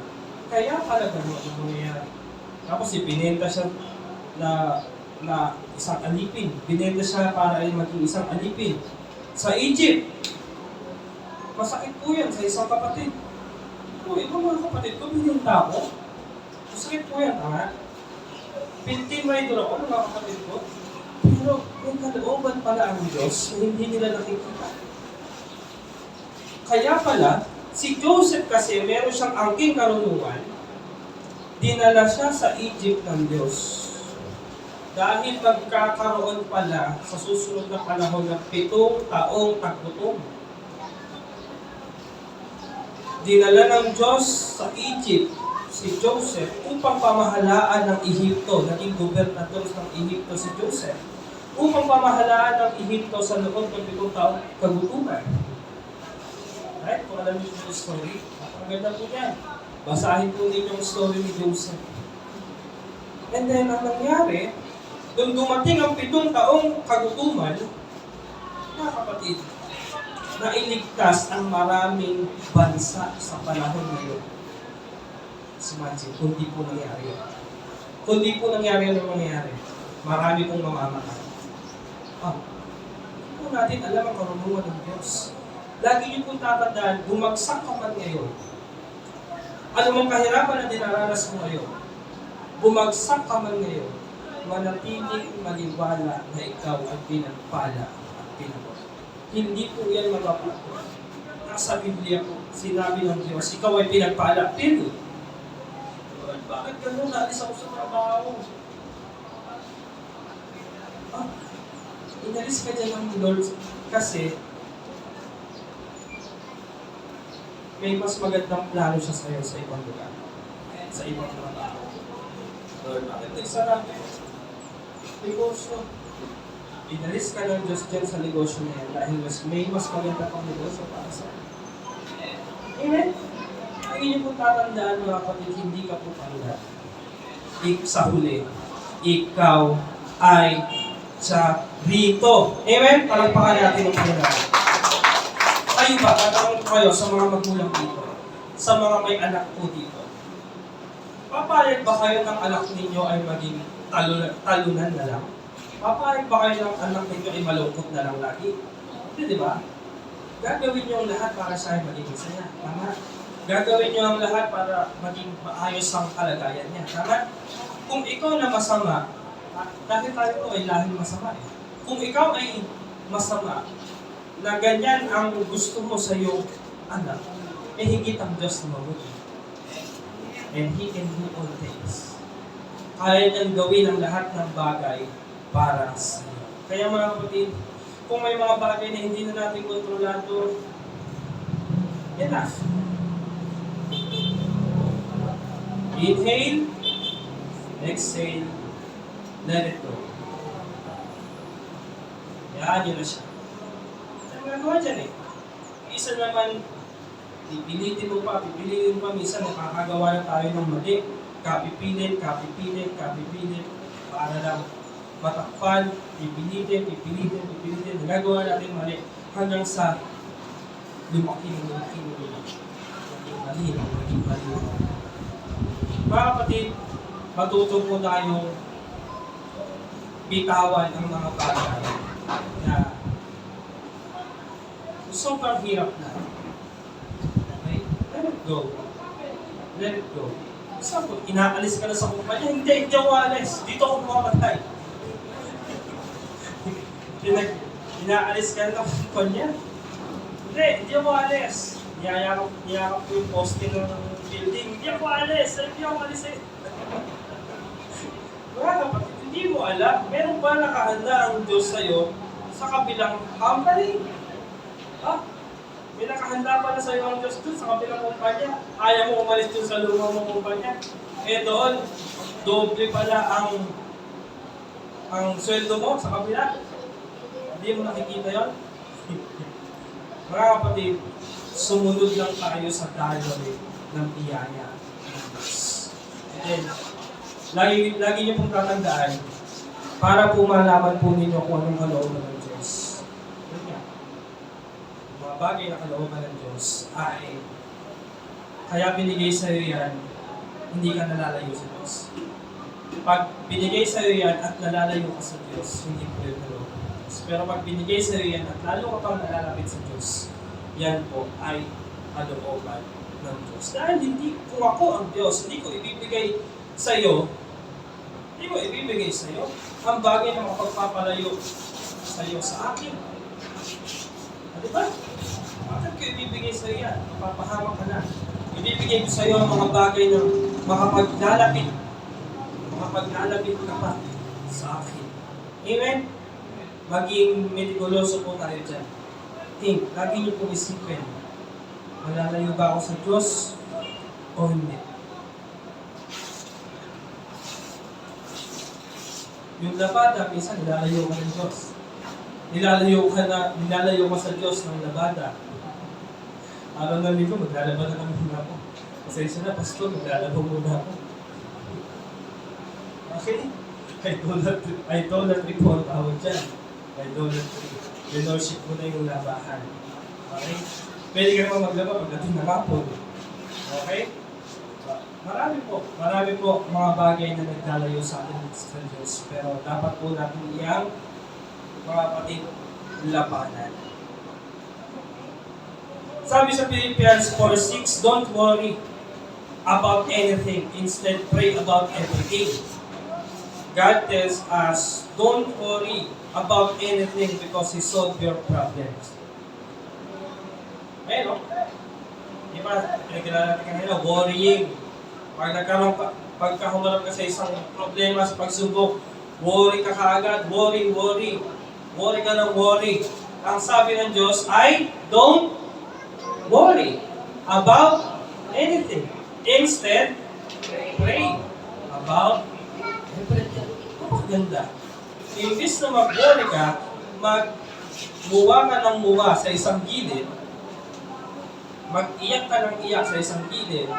kaya pala gano'n ang mangyayari. Tapos ibinenta siya na isang alipin. Binenta siya para ay maging isang alipin. Sa Egypt, masakit po yan sa isang kapatid. Ito mga kapatid ko, bininta ako. Masakit po yan, ha? Pintin rider ako, mga kapatid ko. Pero may kalooban pala ang Diyos na hindi nila nakikita. Kaya pala, si Joseph kasi meron siyang angking karunungan, dinala siya sa Egypt ng Diyos. Dahil magkakaroon pala sa susunod na panahon ng 7 taong taggutom. Dinala ng Diyos sa Egypt si Joseph upang pamahalaan ng Ehipto. Naging gobernador ng Ehipto si Joseph. Upang pamahalaan ng Ehipto sa loob ng 7 taong kagutuman. Right? Kung alam niyo yung story, ang ganda po yan. Basahin po ninyo yung story ni Joseph. And then, ang nangyari, nung dumating ang 7 taong kagutuman, mga kapatid, nailigtas ang maraming bansa sa panahon ngayon. Imagine, kung di po nangyari yun. Kung di po nangyari yun ang mangyari, marami pong mamamatay. Hindi po natin alam ang karunungan ng Diyos. Lagi niyo pong tatandaan, bumagsak ka man ngayon. Ano mang kahirapan na dinaranas mo ngayon, bumagsak ka man ngayon, manatiling maniwala na ikaw ay pinagpala at pinabuhay. Hindi po yan mapapato. Nasa Biblia po, sinabi ng Diyos, ikaw ay pinagpala, period. Bakit gano'n? Naalis ako sa trabaho. Inalis ka dyan ng Lord kasi may mas magandang plano siya sa'yo sa ibang lugar. Sa ibang trabaho. Lord, bakit nagsara ka? Negosyo. Inalis ka ng Diyos dyan sa negosyo na yan dahil may mas maganda pang negosyo para sa'yo. Amen? Ang inyo po tatandaan mga kapatid, hindi ka po pala. Sa huli, ikaw ay sa rito. Amen? Palagpakan natin ang Panginoon. Kayo ba, tatanong ko kayo sa mga magulang dito, sa mga may anak po dito, papayag ba kayo ng anak ninyo ay maging talunan na lang? Papayag ba kayo ng anak ninyo ay malungkot na lang lagi? Hindi, di ba? Gagawin niyo ang lahat para siya ay maging masaya. Tama? Gagawin niyo ang lahat para maging maayos ang kalagayan niya. Tama? Kung ikaw na masama, dahil tayo po ay lahing masama eh. Kung ikaw ay masama, na ganyan ang gusto mo sa iyong anak, eh higit ang Diyos na mabuti. And He can do all things. Kaya niyang gawin ang lahat ng bagay para sa iyo. Kaya mga kapatid, kung may mga bagay na hindi na natin kontrolado, enough. Inhale, exhale, let it go. Yan, yun na siya. Ano gagawa dyan eh? Isa naman, pipilitin mo pa, minsan nakakagawa na tayo ng mali. Kapipilit, para lang matakpan, pipilitin. Nagagawa natin mali hanggang sa lumaki. Maging mali. Mga kapatid, matuto po tayong bitawan ang mga bagay na sobrang hirap na. Okay? Let it go. Example, inaalis ka na sa kumpanya, hindi ako alis. Dito ako pumamatay. Inaalis ka na sa kumpanya. Hindi ako alis. Niyakap ko yung poste ng building. Hindi ako alis eh. Mga kapatid, hindi mo alam, meron ba nakahanda ang Diyos sa'yo sa kabilang company? May nakahanda pala sa'yo ang Diyos doon sa kabilang kumpanya. Ayaw mo umalis doon sa lumang mong kumpanya. Doon, doble pala ang sweldo mo sa kabila. Hindi mo nakikita yon. Mga kapatid, sumunod lang tayo sa daloy ng biyaya ng Diyos. And then, lagi niyo pong tatandaan, para po malaman po ninyo kung anong kalooban ng Diyos. Mga bagay na kalooban ng Diyos ay kaya binigay sa iyo yan, hindi ka nalalayo sa Diyos. Pag binigay sa iyo yan at nalalayo ka sa Diyos, hindi po yung kalooban ng Diyos. Pero pag binigay sa iyo yan at lalo ka pang nalalapit sa Diyos, yan po ay kalooban ng Diyos. Dahil hindi, kung ako ang Diyos, hindi ko ibibigay sa iyo, ang bagay na makapagpapalayo sa iyo sa akin. Diba? Bakit ko ibibigay sa iyo yan? Mapapahamak ka na. Ibibigay ko sa iyo ang mga bagay na makapaglalapit ka pa sa akin. Amen? Maging metikuloso po tayo dyan. Think, lagi niyo pong isipin, malalayo ba ako sa Diyos o hindi? Yung labada, minsan nilalayo ka ng Diyos. Nilalayo ka sa Diyos ng labada. Araw na nito, maglalaba na kami muna ako. Pasensya na, Pastor, maglalaba muna ako. Okay? Idolatry po ang tawag dyan. Idolatry. Lordship mo na yung labahan. Okay? Pwede ka naman maglaba pagdating ng hapon. Okay? Marami po mga bagay na nagdalayo sa atin sa Diyos. Pero dapat po natin iyang mga kapatid labanan. Sabi sa Philippians 4:6, don't worry about anything. Instead, pray about everything. God tells us, don't worry about anything because He solved your problems. Ayun, di ba? Pinagkilala natin kanina, worrying. Pagka humarap ka sa isang problema, sa pagsubok, worry ka kaagad, worry. Worry ka ng worry. Ang sabi ng Diyos ay, don't worry about anything. Instead, pray about everything. Napakaganda. Imbis na mag-worry ka, muwa ka ng muwa sa isang gilid, mag-iyak ka ng iyak sa isang gilid,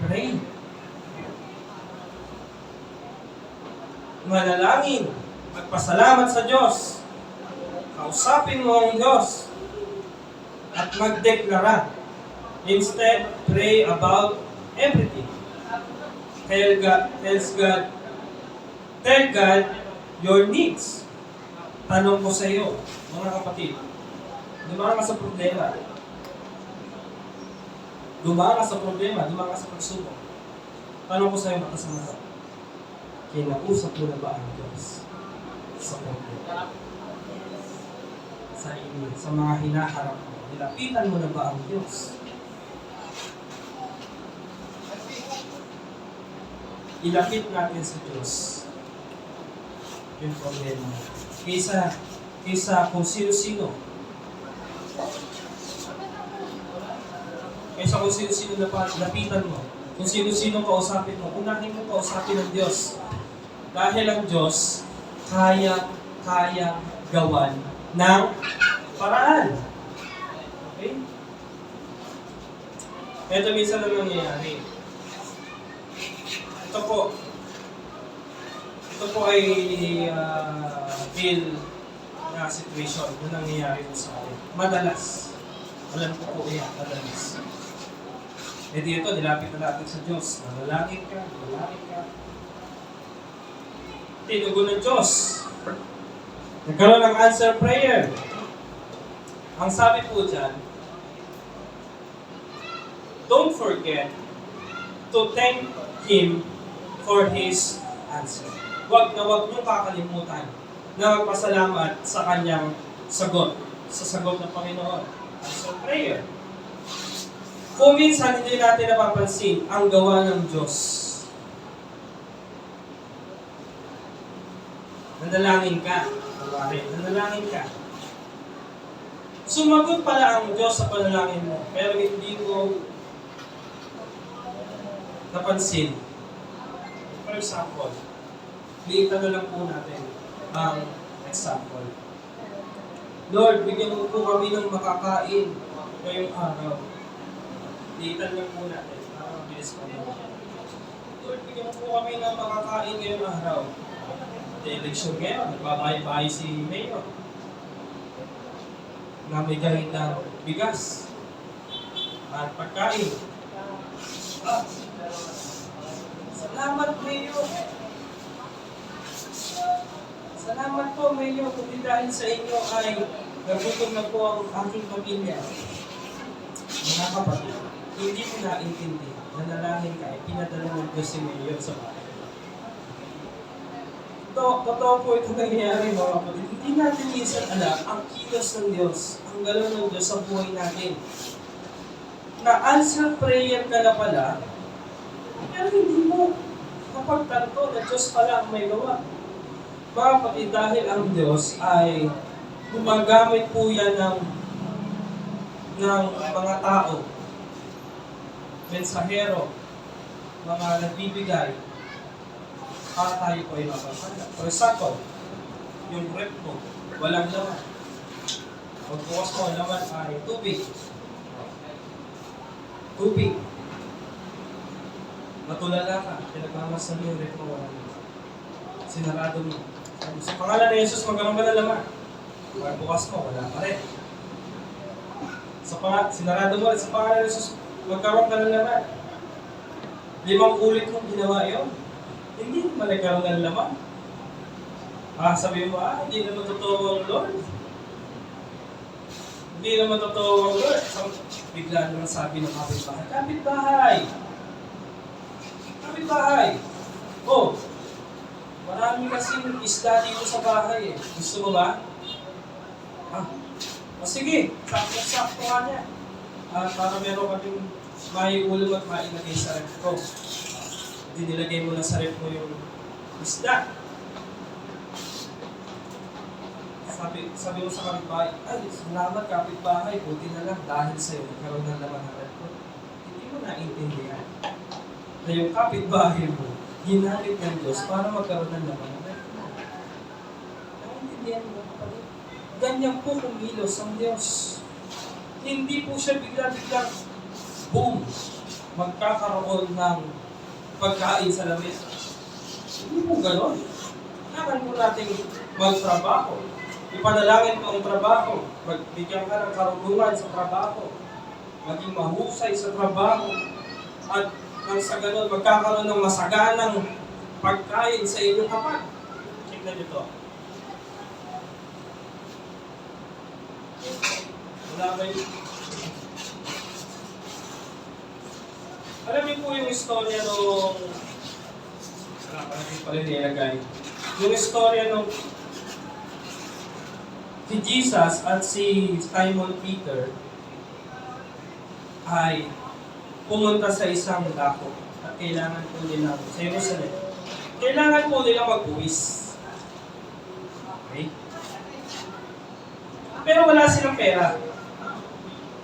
pray. Manalangin. Magpasalamat sa Diyos. Kausapin mo ang Diyos. at magdeklara. Instead, pray about everything. Tell God your needs. Tanong ko sa iyo, mga kapatid, dumaan ka sa problema. Dumaan ka sa pagsubok. Tanong ko sa iyo, mata sa mata. Kinausap mo na ba ang Diyos sa problema? Sa inyo, sa mga hinaharap mo, nilapitan mo na ba ang Diyos? Ilapit natin sa Diyos yung problema. Kaysa kung sino-sino. Kaysa kung sino-sino lapitan mo. Kung sino-sino kausapin mo. Unahin mo kausapin ng Diyos. Dahil ang Diyos, kaya gawan ng paraan. Okay? Ito minsan na nangyayari. Ito po ay real na situation na nangyayari po sa akin. Madalas. Alam ko po yan, madalas. E dito, nilapit na natin sa Diyos. Nanalangin ka. Tinugon ng Diyos. Nagkaroon ng answer prayer. Ang sabi po dyan, don't forget to thank Him for His answer. Huwag niyong kakalimutan na magpasalamat sa Kanyang sagot. Sa sagot ng Panginoon. Answer prayer. Kung minsan hindi natin napapansin ang gawa ng Diyos. Nanalangin ka. Nanalangin ka. Sumagot pala ang Diyos sa panalangin mo, pero hindi mo napansin. For example, liitan na lang po natin ang example. Lord, bigyan mo po kami ng makakain ngayong araw. Liitan lang po natin. Mabilis pa mo. Lord, bigyan mo po kami ng makakain ngayong araw. Election ngayon, nagbabahay-bahay si Mayor. Namigay ng bigas at pagkain. Salamat, Mayor. Salamat po, Mayor. Kung dahil sa inyo ay nagutom na po ang aking pamilya. Mga kapatid, hindi mo naintindi. Nanalangin ka, pinadala ng Diyos si Mayor sa bahay. Totoo po ito nangyayari, mga kapatid. Hindi natin minsan alam ang kilos ng Diyos, ang galaw ng Diyos sa buhay natin. Na-answer prayer ka na pala, pero hindi mo napagtanto na Diyos pala ang may gawa. Mga kapatid, dahil ang Diyos ay gumagamit po yan ng mga tao, mensahero, mga nagbibigay, para tayo po ay mapapala. For example, yung rep mo, walang laman. Pagbukas mo, laman ay tubig. Tubig. Matulala ka, pinagmamasal yung rep mo, walang laman. Sinarado mo. Sa pangalan ni Jesus, magkaroon ka na laman. Pagbukas mo, wala pa rin. Sinarado mo rin sa pangalan ni Jesus, magkaroon ka na laman. 5 ulit kong ginawa yun. Hindi naman nagkaroon ng laman. Sabihin mo, hindi naman totoo ang Lord. Hindi naman totoo ang Lord. So, bigla naman sabi ng kapitbahay. Kapitbahay! Oh, marami kasing isda dito sa bahay eh. Gusto mo ba? Sige, sakto nga niya. Para meron ka din may ulam at mailagay sa rep ko. Nilagay mo na sa rep mo yung isda. Sabi mo sa kapitbahay, salamat kapitbahay, buti na lang dahil sa'yo, nagkaroon ng laman ng rep ko. Hindi mo naintindihan na yung kapitbahay mo, ginamit ng Diyos para magkaroon ng laman ng rep mo. Naintindihan mo kapatid? Ganyan po kumilos ang Diyos. Hindi po siya bigla-biglang boom, magkakaroon ng pagkain sa lamesa. Hindi po gano'n. Kailangan po natin magtrabaho. Ipanalangin mo ang trabaho. Magbigyan ka ng karunungan sa trabaho. Maging mahusay sa trabaho. At nang sa ganun, magkakaroon ng masaganang pagkain sa inyong kapag. Tignan nyo to. Wala ba yun? Alam niyo po yung istorya nung... Wala pa rin pala nilagay. Yung istorya nung si Jesus at si Simon Peter ay pumunta sa isang dako at kailangan po nila sa Jerusalem. Kailangan po nila magbuwis. Okay? Pero wala silang pera.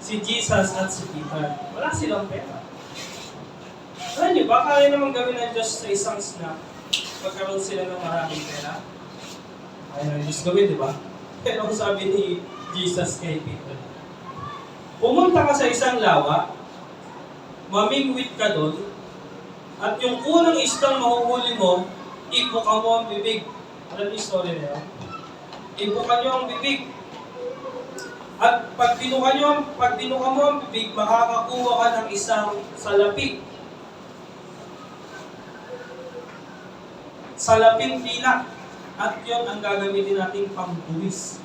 Si Jesus at si Peter, wala silang pera. Alam niyo ba, kaya naman gawin ng Diyos sa isang snap pagkaroon sila ng maraming pera? Kaya ng Diyos gawin, di ba? Pero ang sabi ni Jesus kay Peter, pumunta ka sa isang lawa, mamingwit ka doon, at yung unang isdang mahuhuli mo, ipukan mo ang bibig. Alam niyo yung story na yun? Ipukan niyo ang bibig. At pag binuka mo ang bibig, makakakuha ka ng isang salapi. Salaping pila. At yun ang gagamitin nating pambuwis.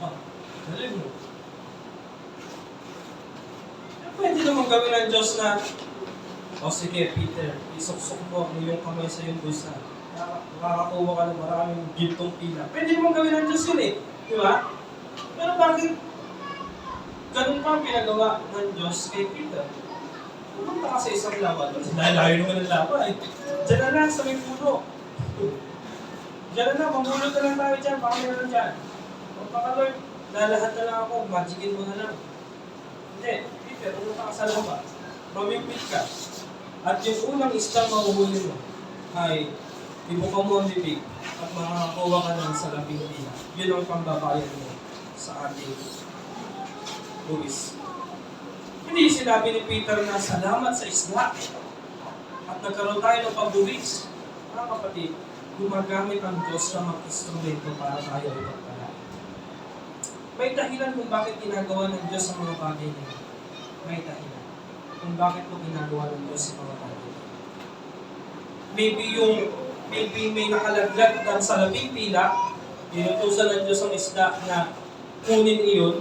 Oh, galing mo. Pwede naman gawin ng Diyos na, o sige Peter, isuksok mo ang iyong kamay sa iyong bulsa. Makakakuha ka ng maraming gintong pila. Pwede naman gawin ng Diyos yun eh. Di ba? Pero bakit ganun pa ang pinagawa ng Diyos kay Peter? Pumunta ka sa isang lawa doon. Dahil layo naman ang lawa eh. Diyan na lang sa may puno. Diyan na, mamulot na lang tayo dyan, baka meron dyan. O baka Lord, lalahat na lang ako, magicin mo na lang. Hindi, Peter, pumunta ka sa lawa. Mamipit ka. At yung unang isang mahuhuli mo ay ibuka mo ang bibig at makakakuha ka ng salaping pila. Yun ang pambabayan mo sa ating buwis. Hindi sinabi ni Peter na salamat sa isla at nagkaroon tayo ng pambuwis. Mga kapatid, gumagamit ang Diyos na mag-instrumento para tayo ipagpalain. May dahilan kung bakit ginagawa ng Diyos ang mga bagay na ito. May dahilan kung bakit mo ginagawa ng Diyos ang mga bagay na ito. Maybe may nakalaglag ng salaping pila, inutusan ng Diyos ang isda na kunin iyon,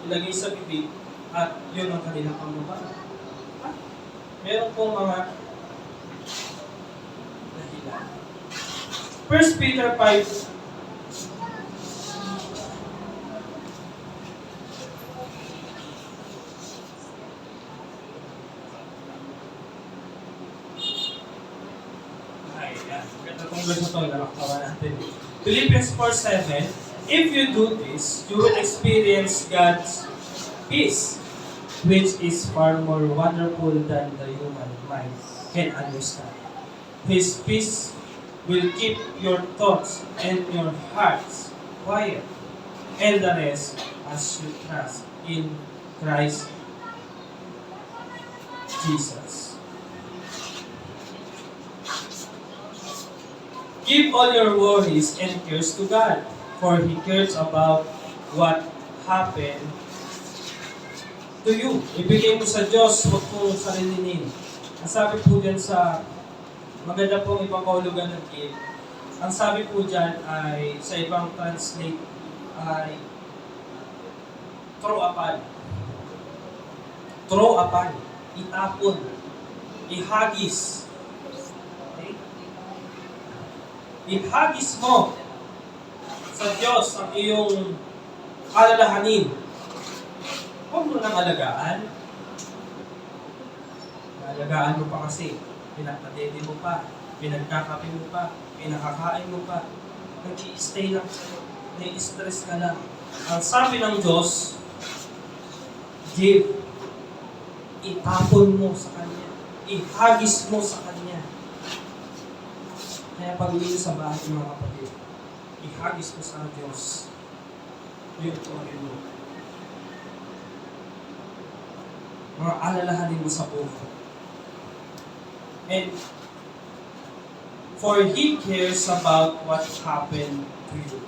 ilagay sa bibig, at yun ang kanilang pambabayan. Meron pong mga dahilan. 1 Peter 5. Philippians 4:7. If you do this, you will experience God's peace, which is far more wonderful than the human mind can understand. His peace will keep your thoughts and your hearts quiet, and the rest as you trust in Christ Jesus. Give all your worries and cares to God, for He cares about what happened to you. Ibigay mo sa Diyos, huwag mo sarilinin. Ang sabi po dyan sa maganda pong ibang kahulugan ng give, ang sabi po dyan ay, sa ibang translate, ay throw upon. Throw upon. Itapon. Ihagis. Okay? Ihagis mo sa Diyos ang iyong alalahanin. Huwag mo nang alagaan. Alagaan mo pa kasi. Pinagpatete mo pa. Pinagkakape mo pa. Pinakakain mo pa. Nag-i-stay lang sa'yo. Nai-stress ka lang. Ang sabi ng Diyos, give. Itapon mo sa Kanya. Ihagis mo sa Kanya. Kaya pag-uwi sa bahay mga kapatid, ihagis mo sa Diyos. Yung tuwagin mo. Mga alalahanin mo sa buhay. And for He cares about what happened to you.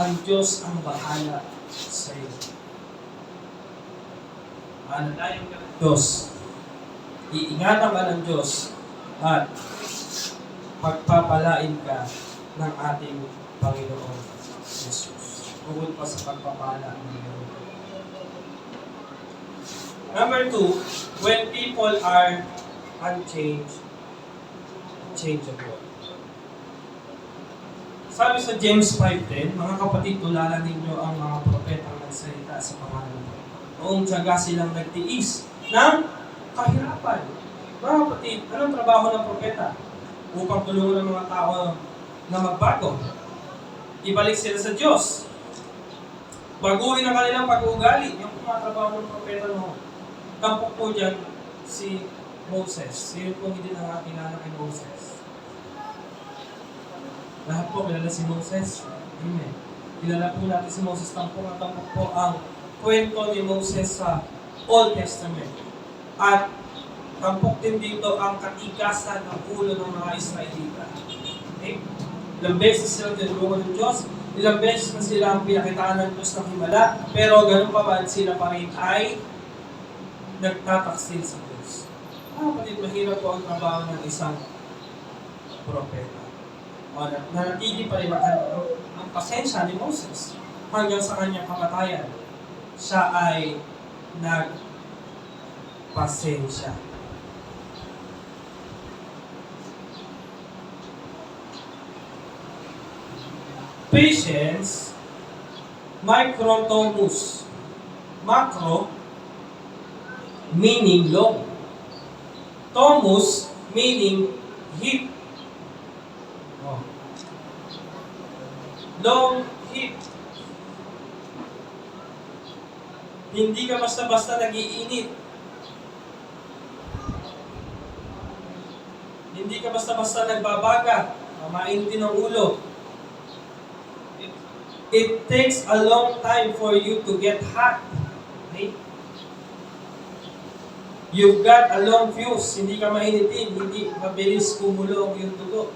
ang Diyos ang bahala sa iyo. Mananayan ka ng Diyos. Iingatan ka ng Diyos at pagpapalain ka ng ating Panginoon Jesus. Bukod pa sa pagpapala ng Panginoon. Number 2, when people are unchanged, changeable. Sabi sa James 5:10, mga kapatid, tularan ninyo ang mga propetang nagsalita sa pangalan ko. Noong tiyaga silang nagtiis ng kahirapan. Mga kapatid, anong trabaho ng propeta? Upang tulungan ng mga tao na magbago. Ibalik sila sa Diyos. Baguhin ang kanilang pag-uugali. Yung mga trabaho ng propeta noon. Tampok po dyan si Moses. Sino po hindi na kilala kay Moses? Lahat po kilala si Moses. Amen. Kilala po natin si Moses. Tampok na tampok po ang kwento ni Moses sa Old Testament. At tampok din dito ang katigasan ng ulo ng mga Israelita. Okay? Ilang beses sila tinulungan ng Diyos, ilang beses na sila ang pinakitaan ng Diyos ng himala, pero ganun pa ba sila pa rin ay nagtataksil sa Diyos. Kapatid, mahirap po ang trabaho ng isang propeta. O, nanatili pa rin ang pasensya ni Moses hanggang sa kanyang kamatayan. Siya ay nagpasensya. Patience, microtomus. Macro, meaning long. Tomus, meaning hip. Oh. Long hip. Hindi ka basta-basta nag-iinit. Hindi ka basta-basta nagbabaga. Mainit ng ulo. It takes a long time for you to get hot. Okay? You've got a long fuse. Hindi ka mainitin. Hindi mabilis kumulo yung dugo.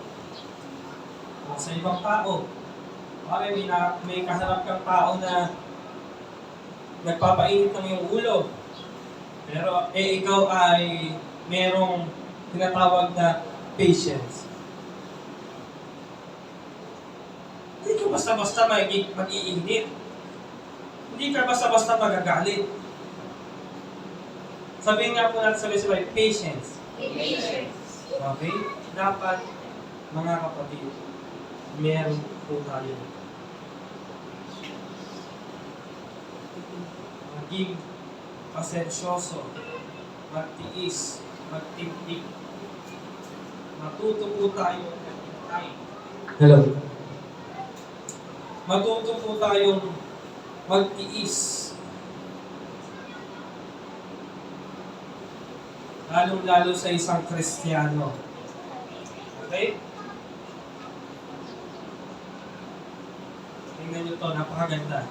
Sa ibang tao. Okay, may kaharap kang tao na nagpapainit ng iyong ulo. Pero ikaw ay merong tinatawag na patience. Hindi ka basta-basta mag-iinit. Hindi ka basta-basta magagalit. Sabihin nga po natin sabay-sabay, patience. Okay? Dapat, mga kapatid, meron po tayo. Maging pasensyoso, magtiis, magtimpik. Matuto po tayo. Hello. Matuto po tayong magtiis. Lalong-lalo sa isang Kristiyano. Okay? Tingnan nyo to, napakaganda.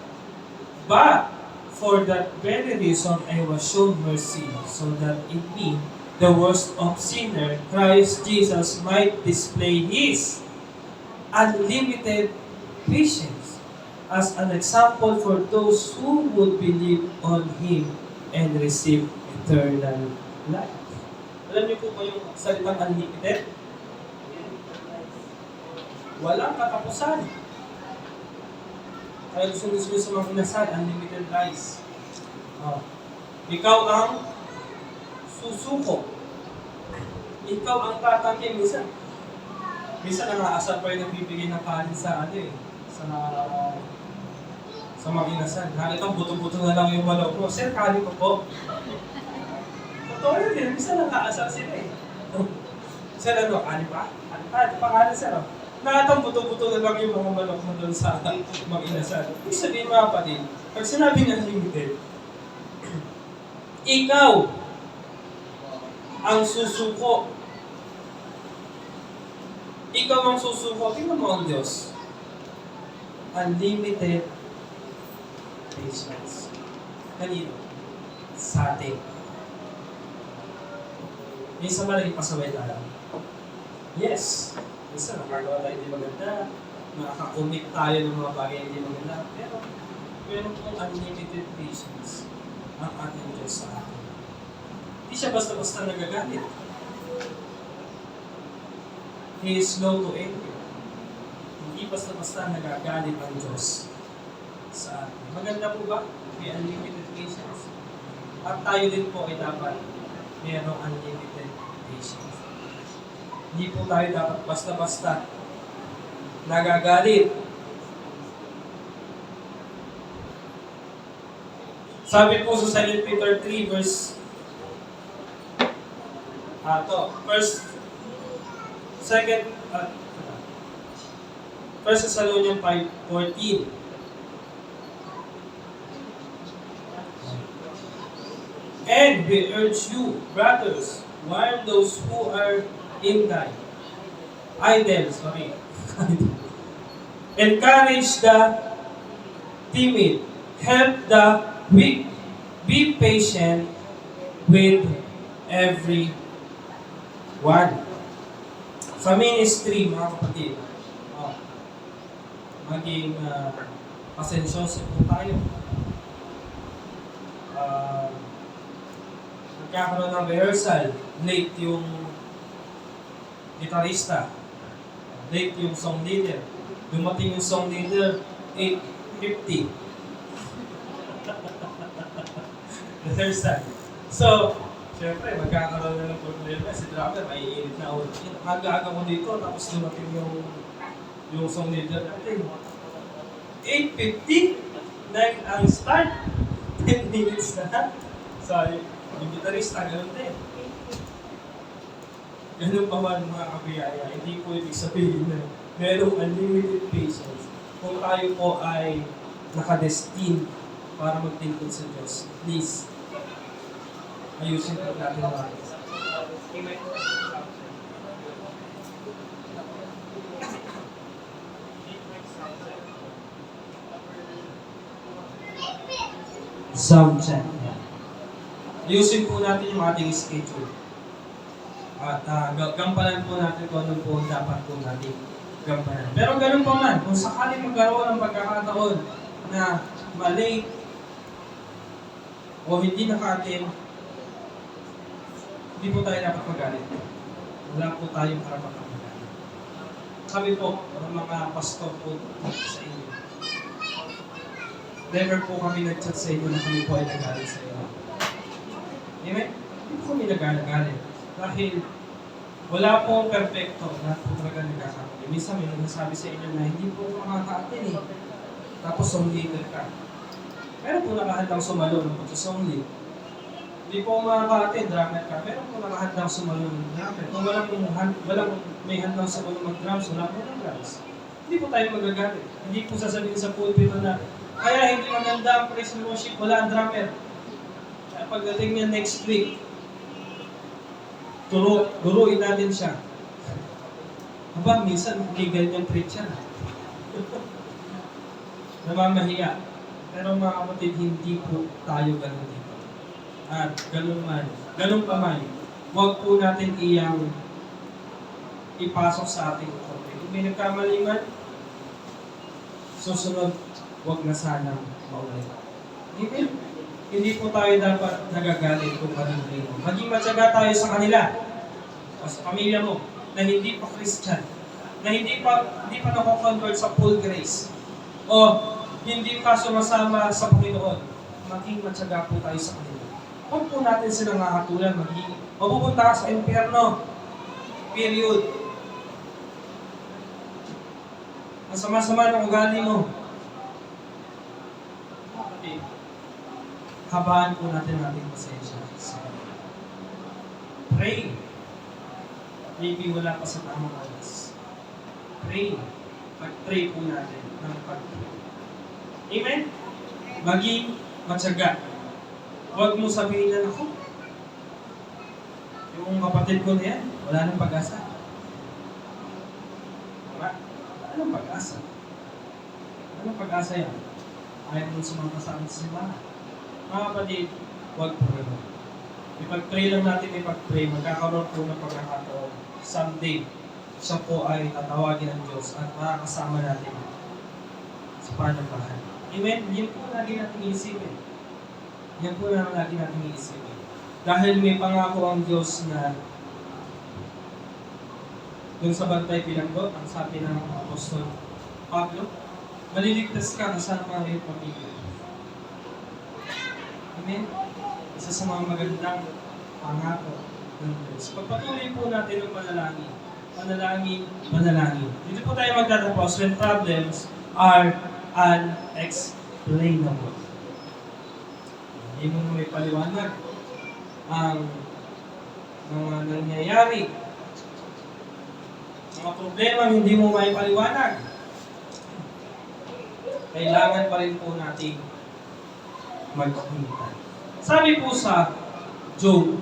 But, for that very reason, I was shown mercy, so that in me, the worst of sinner, Christ Jesus might display His unlimited patience as an example for those who would believe on Him and receive eternal life. Alam niyo po ba yung salitang unlimited? Walang katapusan. Kaya gusto sa mga inasal, unlimited rice. Ikaw ang susuko. Ikaw ang tatangke. Minsan nangaasar pa yung nagbibigay ng kanin sa sa mga inasal. Ito, buto-buto na lang yung manok mo. Sir, kanin ko po. Totoo yun eh. Minsan nangaasar sila eh. Sir, ano, kanin pa? Kanin pa? Ito pa kanin, sir. Nakatang buto-buto na lang yung mga manok mo doon sa mga inasal. Ibig sabihin mga kapatid, pag sinabi ng limited, ikaw ang susuko. Ikaw ang susuko. Tingnan mo ang Diyos. Unlimited patience. Kanino? Sa atin. Minsan ba naging pasaway tayo? Yes. Minsan nakagawa tayo hindi maganda. Nakaka-commit tayo ng mga bagay na hindi maganda. Pero, meron pong unlimited patience ang ating Diyos sa atin. Hindi siya basta-basta nagagalit. He is slow to anger. Hindi basta-basta nagagalit ang Diyos sa atin. Maganda po ba? May unlimited patience. At tayo din po ay dapat mayroong unlimited patience. Hindi po tayo dapat basta-basta nagagalit. Sabi po sa 2 Peter 3 verse First Thessalonians 5:14. And we urge you, brothers, warn those who are in encourage the timid, help the weak, be patient with everyone. Sa ministry, mga kapatid, maging pasensyoso po tayo. Nagkakaroon ng rehearsal, late yung gitarista, late yung song leader. Dumating yung song leader, 8:50. Rehearsal. So, syempre, magkakaroon na ng problema. Si drummer, may iinit na ulo. Aga-aga ko dito, tapos dumating yung song leader natin. 8:50? Ang start, 10 minutes na. Sorry, yung gitarista, ganun din. Ganun pa man mga kabiyaya, hindi po ibig sabihin na merong unlimited patience. Kung tayo po ay nakadestin para magtingkod sa Diyos, please, ayusin po natin mga Amen. Sound check. Ayusin po natin yung ating schedule. At gampanan po natin kung ano po dapat po natin gampanan. Pero ganun pa man, kung sakaling magkaroon ng pagkakataon na malate o hindi naka-attend, hindi po tayo dapat magalit. Wala po tayong karapatang magalit. Sabi po, ng mga pastor po sa inyo, never po kami nag-chat sa inyo na kami po ay nagalit sa inyo. Amen? Hindi po kami nagalit. Dahil wala pong perfecto, lahat po talaga nagkakamali. Minsan may nagsasabi sa inyo na hindi po makaka-attend eh. Tapos song leader ka. Meron po nakahandang sumalo ng pag-song lead. Hindi po makaka-attend, drummer ka. Meron po nakahandang sumalo ng drummer. Kung walang may handang sumalo mag-drums, wala po ng drums. Hindi po tayo magagalit. Hindi po sasabihin sa pulpito na kaya hindi maganda ang praise and worship, wala ang drummer. Kaya pagdating niya next week, turuin natin siya. Aba, minsan hindi ganyan preacher. Namamahiya. Pero mga kapatid, hindi po tayo ganun dito. At ganun pa man, huwag po natin ipasok sa ating utak. Kung may nagkamali man, susunod, huwag na sana maulit. Hindi po tayo dapat nagagalit kung kanino. Maging matyaga tayo sa kanila o sa pamilya mo na hindi pa Christian, na hindi pa nako-convert sa full grace o hindi pa sumasama sa Panginoon. Maging matyaga po tayo sa kanila. Huwag po natin silang nakatulan. Mapupunta ka sa impyerno. Period. Ang sama-sama ng ugali mo. Habaan po natin ating pasensya. Pray. Maybe wala pa sa tamang oras. Pray. Pag-pray po natin ng pag-pray. Amen? Maging matyaga. Huwag mo sabihin na ako. Yung kapatid ko na yan, wala nang pag-asa. Wala nang pag-asa. Anong pag-asa yan? Ayaw mo sumama sa amin sa simbahan. Mga kapatid, huwag po rin. Ipag-pray lang natin, ipag-pray, magkakaroon po ng pagkakataon. Someday, siya po ay tatawagin ng Diyos at makakasama natin sa panambahan. Amen? Yan po lagi natin iisipin. Yan po lang lagi natin iisipin. Dahil may pangako ang Diyos na dun sa bantay pinanggot, ang sabi ng Apostol Pablo, maliligtas ka kasama ang iyong pamilya. Amen? Isa sa mga magandang pangako ng Diyos. Pagpatuloy po natin ang panalangin. Panalangin. Dito po tayo magtatapos when problems are unexplainable. Hindi mo may paliwanag ang mga nangyayari. Mga problema hindi mo may paliwanag. Kailangan pa rin po natin maghintay. Sabi po sa Job,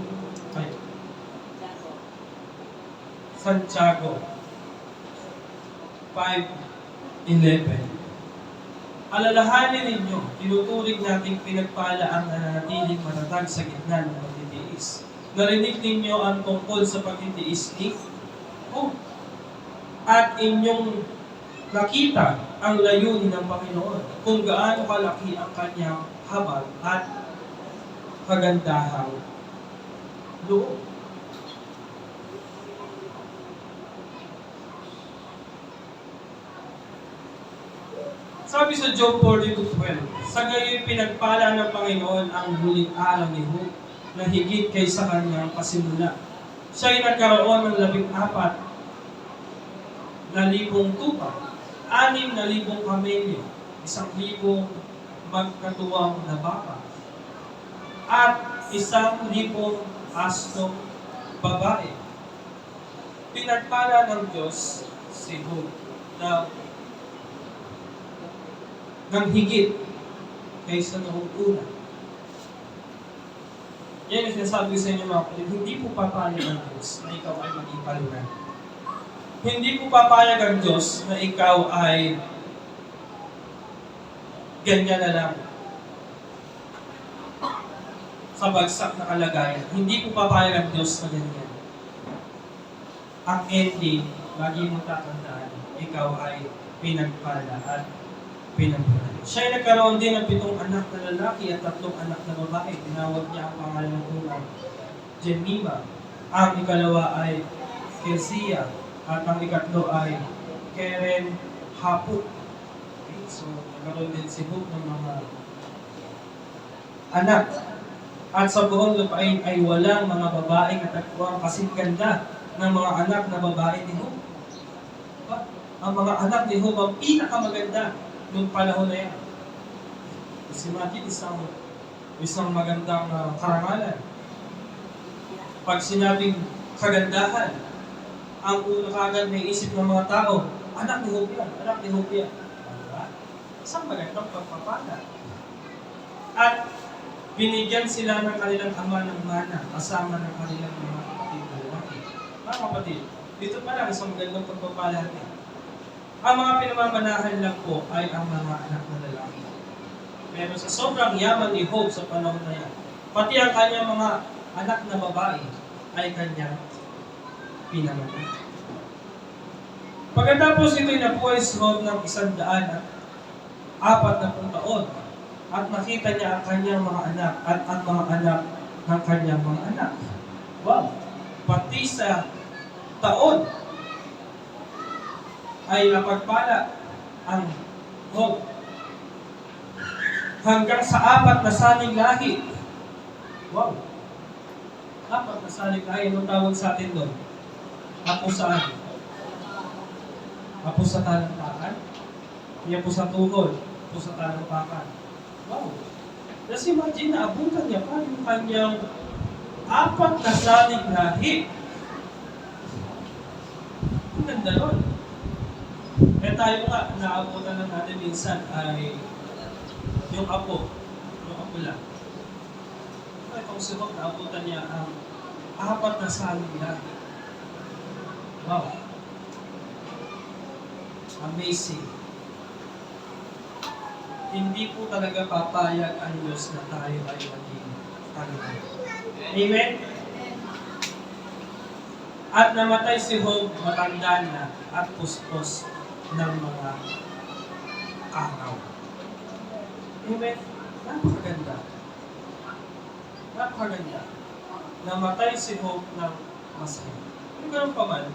Santiago 5:11. Alalahanin ninyo, tinuturing nating pinagpala ang nananatiling matatag sa gitna ng pagtitiis. Narinig ninyo ang tungkol sa pagtitiis ni Job. At inyong nakita ang layunin ng Panginoon, kung gaano kalaki ang kanyang habag at kagandahang loob. Sabi sa Job 42:12, sa gayo'y pinagpala ng Panginoon ang huling araw ni Job na higit kaysa kanyang pasimula. Siya'y nagkaroon ng 14,000 tupa, 6,000 kamelyo, 1,000 magkatuwang na baka, at 1,000 astong babae. Pinagpala ng Diyos si Job na ng higit kaysa noong una. Yan ang sinasabi sa inyo mga kapatid, hindi po papayag ang Diyos na ikaw ay maging palunan. Hindi po papayag ang Diyos na ikaw ay ganyan na lang sa bagsak na kalagayan. Hindi po papayag ang Diyos na ganyan. Ang ending, lagi mo tatandaan, ikaw ay pinagpala at pinagpala. Siya ay nagkaroon din ng 7 anak na lalaki at 3 anak na babae. Tinawag niya ang pangalan ng unang Jemima. Ang ikalawa ay Kezia. At ang ikatlo ay Keren Hapuk. Okay, so, nagkaroon din si Job ng mga anak. At sa buong lupain ay walang mga babaeng katagpuan kasing ganda ng mga anak na babae ni Job. Diba? Ang mga anak ni Job ang pinakamaganda noong panahon na yan. Kasi imagine, isang magandang karangalan. Pag sinabing kagandahan, ang una kagad may isip ng mga tao, anak ni Job yan, anak ni Job yan. Diba? Isang magandang pagpapala. At binigyan sila ng kanilang ama ng mana, kasama ng kanilang mga kapatid na lalaki. Mga kapatid, dito pa lang isang magandang pagpapala natin. Ang mga pinamamanahan lang po ay ang mga anak na lalaki. Pero sa sobrang yaman ni Job sa panahon na yan, pati ang kanyang mga anak na babae ay kanyang pinamanahan. Pagkatapos ito'y nabuhay si Job ng 140 taon at nakita niya ang kanyang mga anak at ang mga anak ng kanyang mga anak. Wow! Pati sa taon ay napagpala ang Job hanggang sa 4 na saling lahi. Wow! 4 na saling lahi. Anong tawag sa atin doon? Apo saan? Apo sa talampakan? Hindi apo sa tuhod. Apo sa talampakan. Wow! Kasi imagine na abutan niya pa yung kanyang 4 na saling lahi. Ang ganda nun. Kaya tayo nga, naabutan na natin minsan ay yung apo lang. Itong si Job, naabutan niya ang 4 na saling lahi. Wow! Amazing. Hindi po talaga papayag ang Diyos na tayo ay maging palunan. Amen? At namatay si Job, matanda na at puspos ng mga araw. Amen? Napakaganda. Napakaganda. Namatay si Job ng masaya. Kung ganun pa man,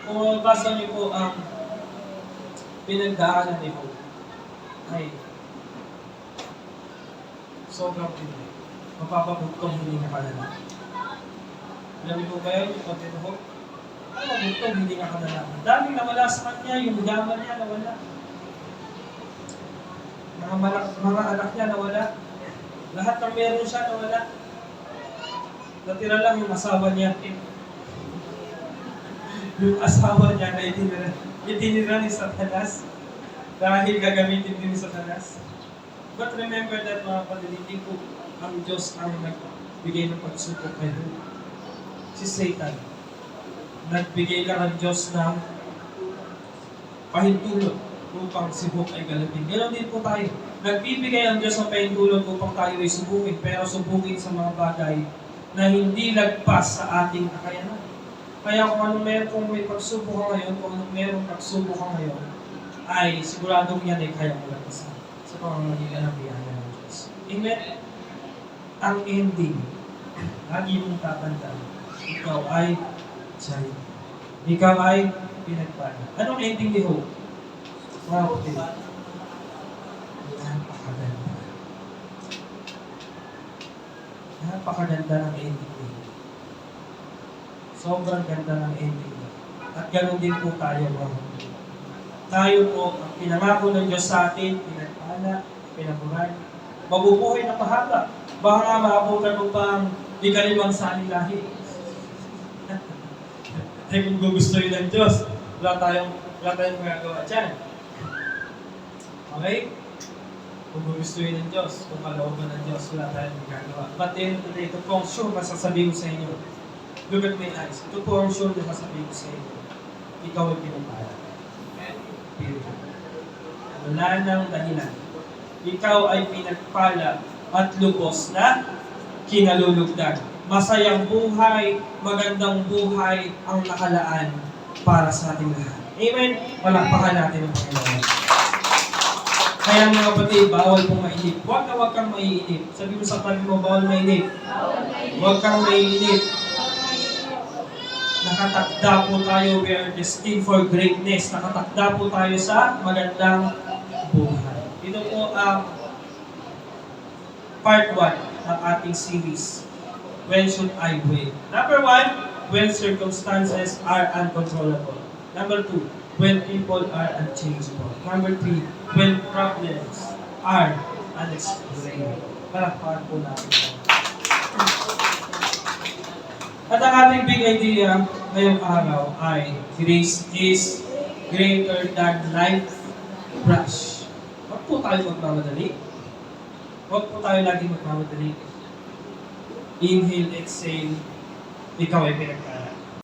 kung mabasa niyo po ang pinagdaanan ni Job, ay sobrang pinag. Mapapabugtong hindi na kalala. Alam niyo po ba yun, yung pagkita ko? Mapapabugtong hindi na kalala. Daming nawala sa kanya, yung yaman niya nawala. Mga anak niya nawala. Lahat ng meron siya nawala. Natira lang yung asawa niya. Yung asawa niya na itinira ni Satanas dahil gagamitin din ni Satanas. But remember that mga kapatid, ko ang Diyos ang nagbigay ng pagsubok kay Job. Si Satan. Nagbigay lang ang Diyos ng pahintulot upang si Job ay galapin. Ganon din po tayo. Nagbibigay ang Diyos ng pahintulot upang tayo ay subukin, pero subukin sa mga bagay na hindi lagpas sa ating kakayanan. Kaya kung kung may pagsubok ka ngayon, kung anong merong pagsubok ka ngayon, ay siguradong yan ay kaya mo lagpasan sa pamamagitan ng biyaya ng Diyos. Amen? Ang ending, lagi mong tatandaan, ikaw ay charity. Ikaw ay pinagpala. Anong ending ni Job? Mga kapatid, napakaganda. Napakaganda ng ending ni Job. Sobrang ganda ng ending niya. At ganoon din po tayo, mga kapatid. Tayo po, ang pinangako ng Diyos sa atin, pinagpala, pinabuhay, mabubuhay na pahaba. Baka nga maabutan mo pang ikalimang salilahi. Ay kung gugustuhin ng Diyos, wala tayong magagawa dyan. Okay? Kung gugustuhin ng Diyos, kung kalooban ng Diyos, wala tayong magagawa. But then, ito po ang sure masasabihin ko sa inyo. Look at my eyes. Ito po ang sure na masasabihin ko sa inyo. Ikaw ay pinagpala. Period. Wala nang dahilan. Ikaw ay pinagpala at lubos na kinalulugdan. Masayang buhay, magandang buhay ang nakalaan para sa ating lahat. Amen? Palakpakan natin ang Panginoon. Kaya mga kapatid, bawal pong mainip. Huwag kang maiinip. Sabi mo sa tabi mo, bawal mainip. Huwag kang maiinip. Nakatakda po tayo, we are destined for greatness. Nakatakda po tayo sa magandang buhay. Ito po ang part 1 ng ating series. When should I wait? Number 1, when circumstances are uncontrollable. Number 2, when people are unchangeable. Number 3, when problems are unexplainable. Palakpakan po natin. At ang ating big idea ngayong araw ay grace is greater than life rush. Huwag po tayo magmamadali. Huwag po tayo laging magmamadali. Inhale, exhale, ikaw ay pinagkala.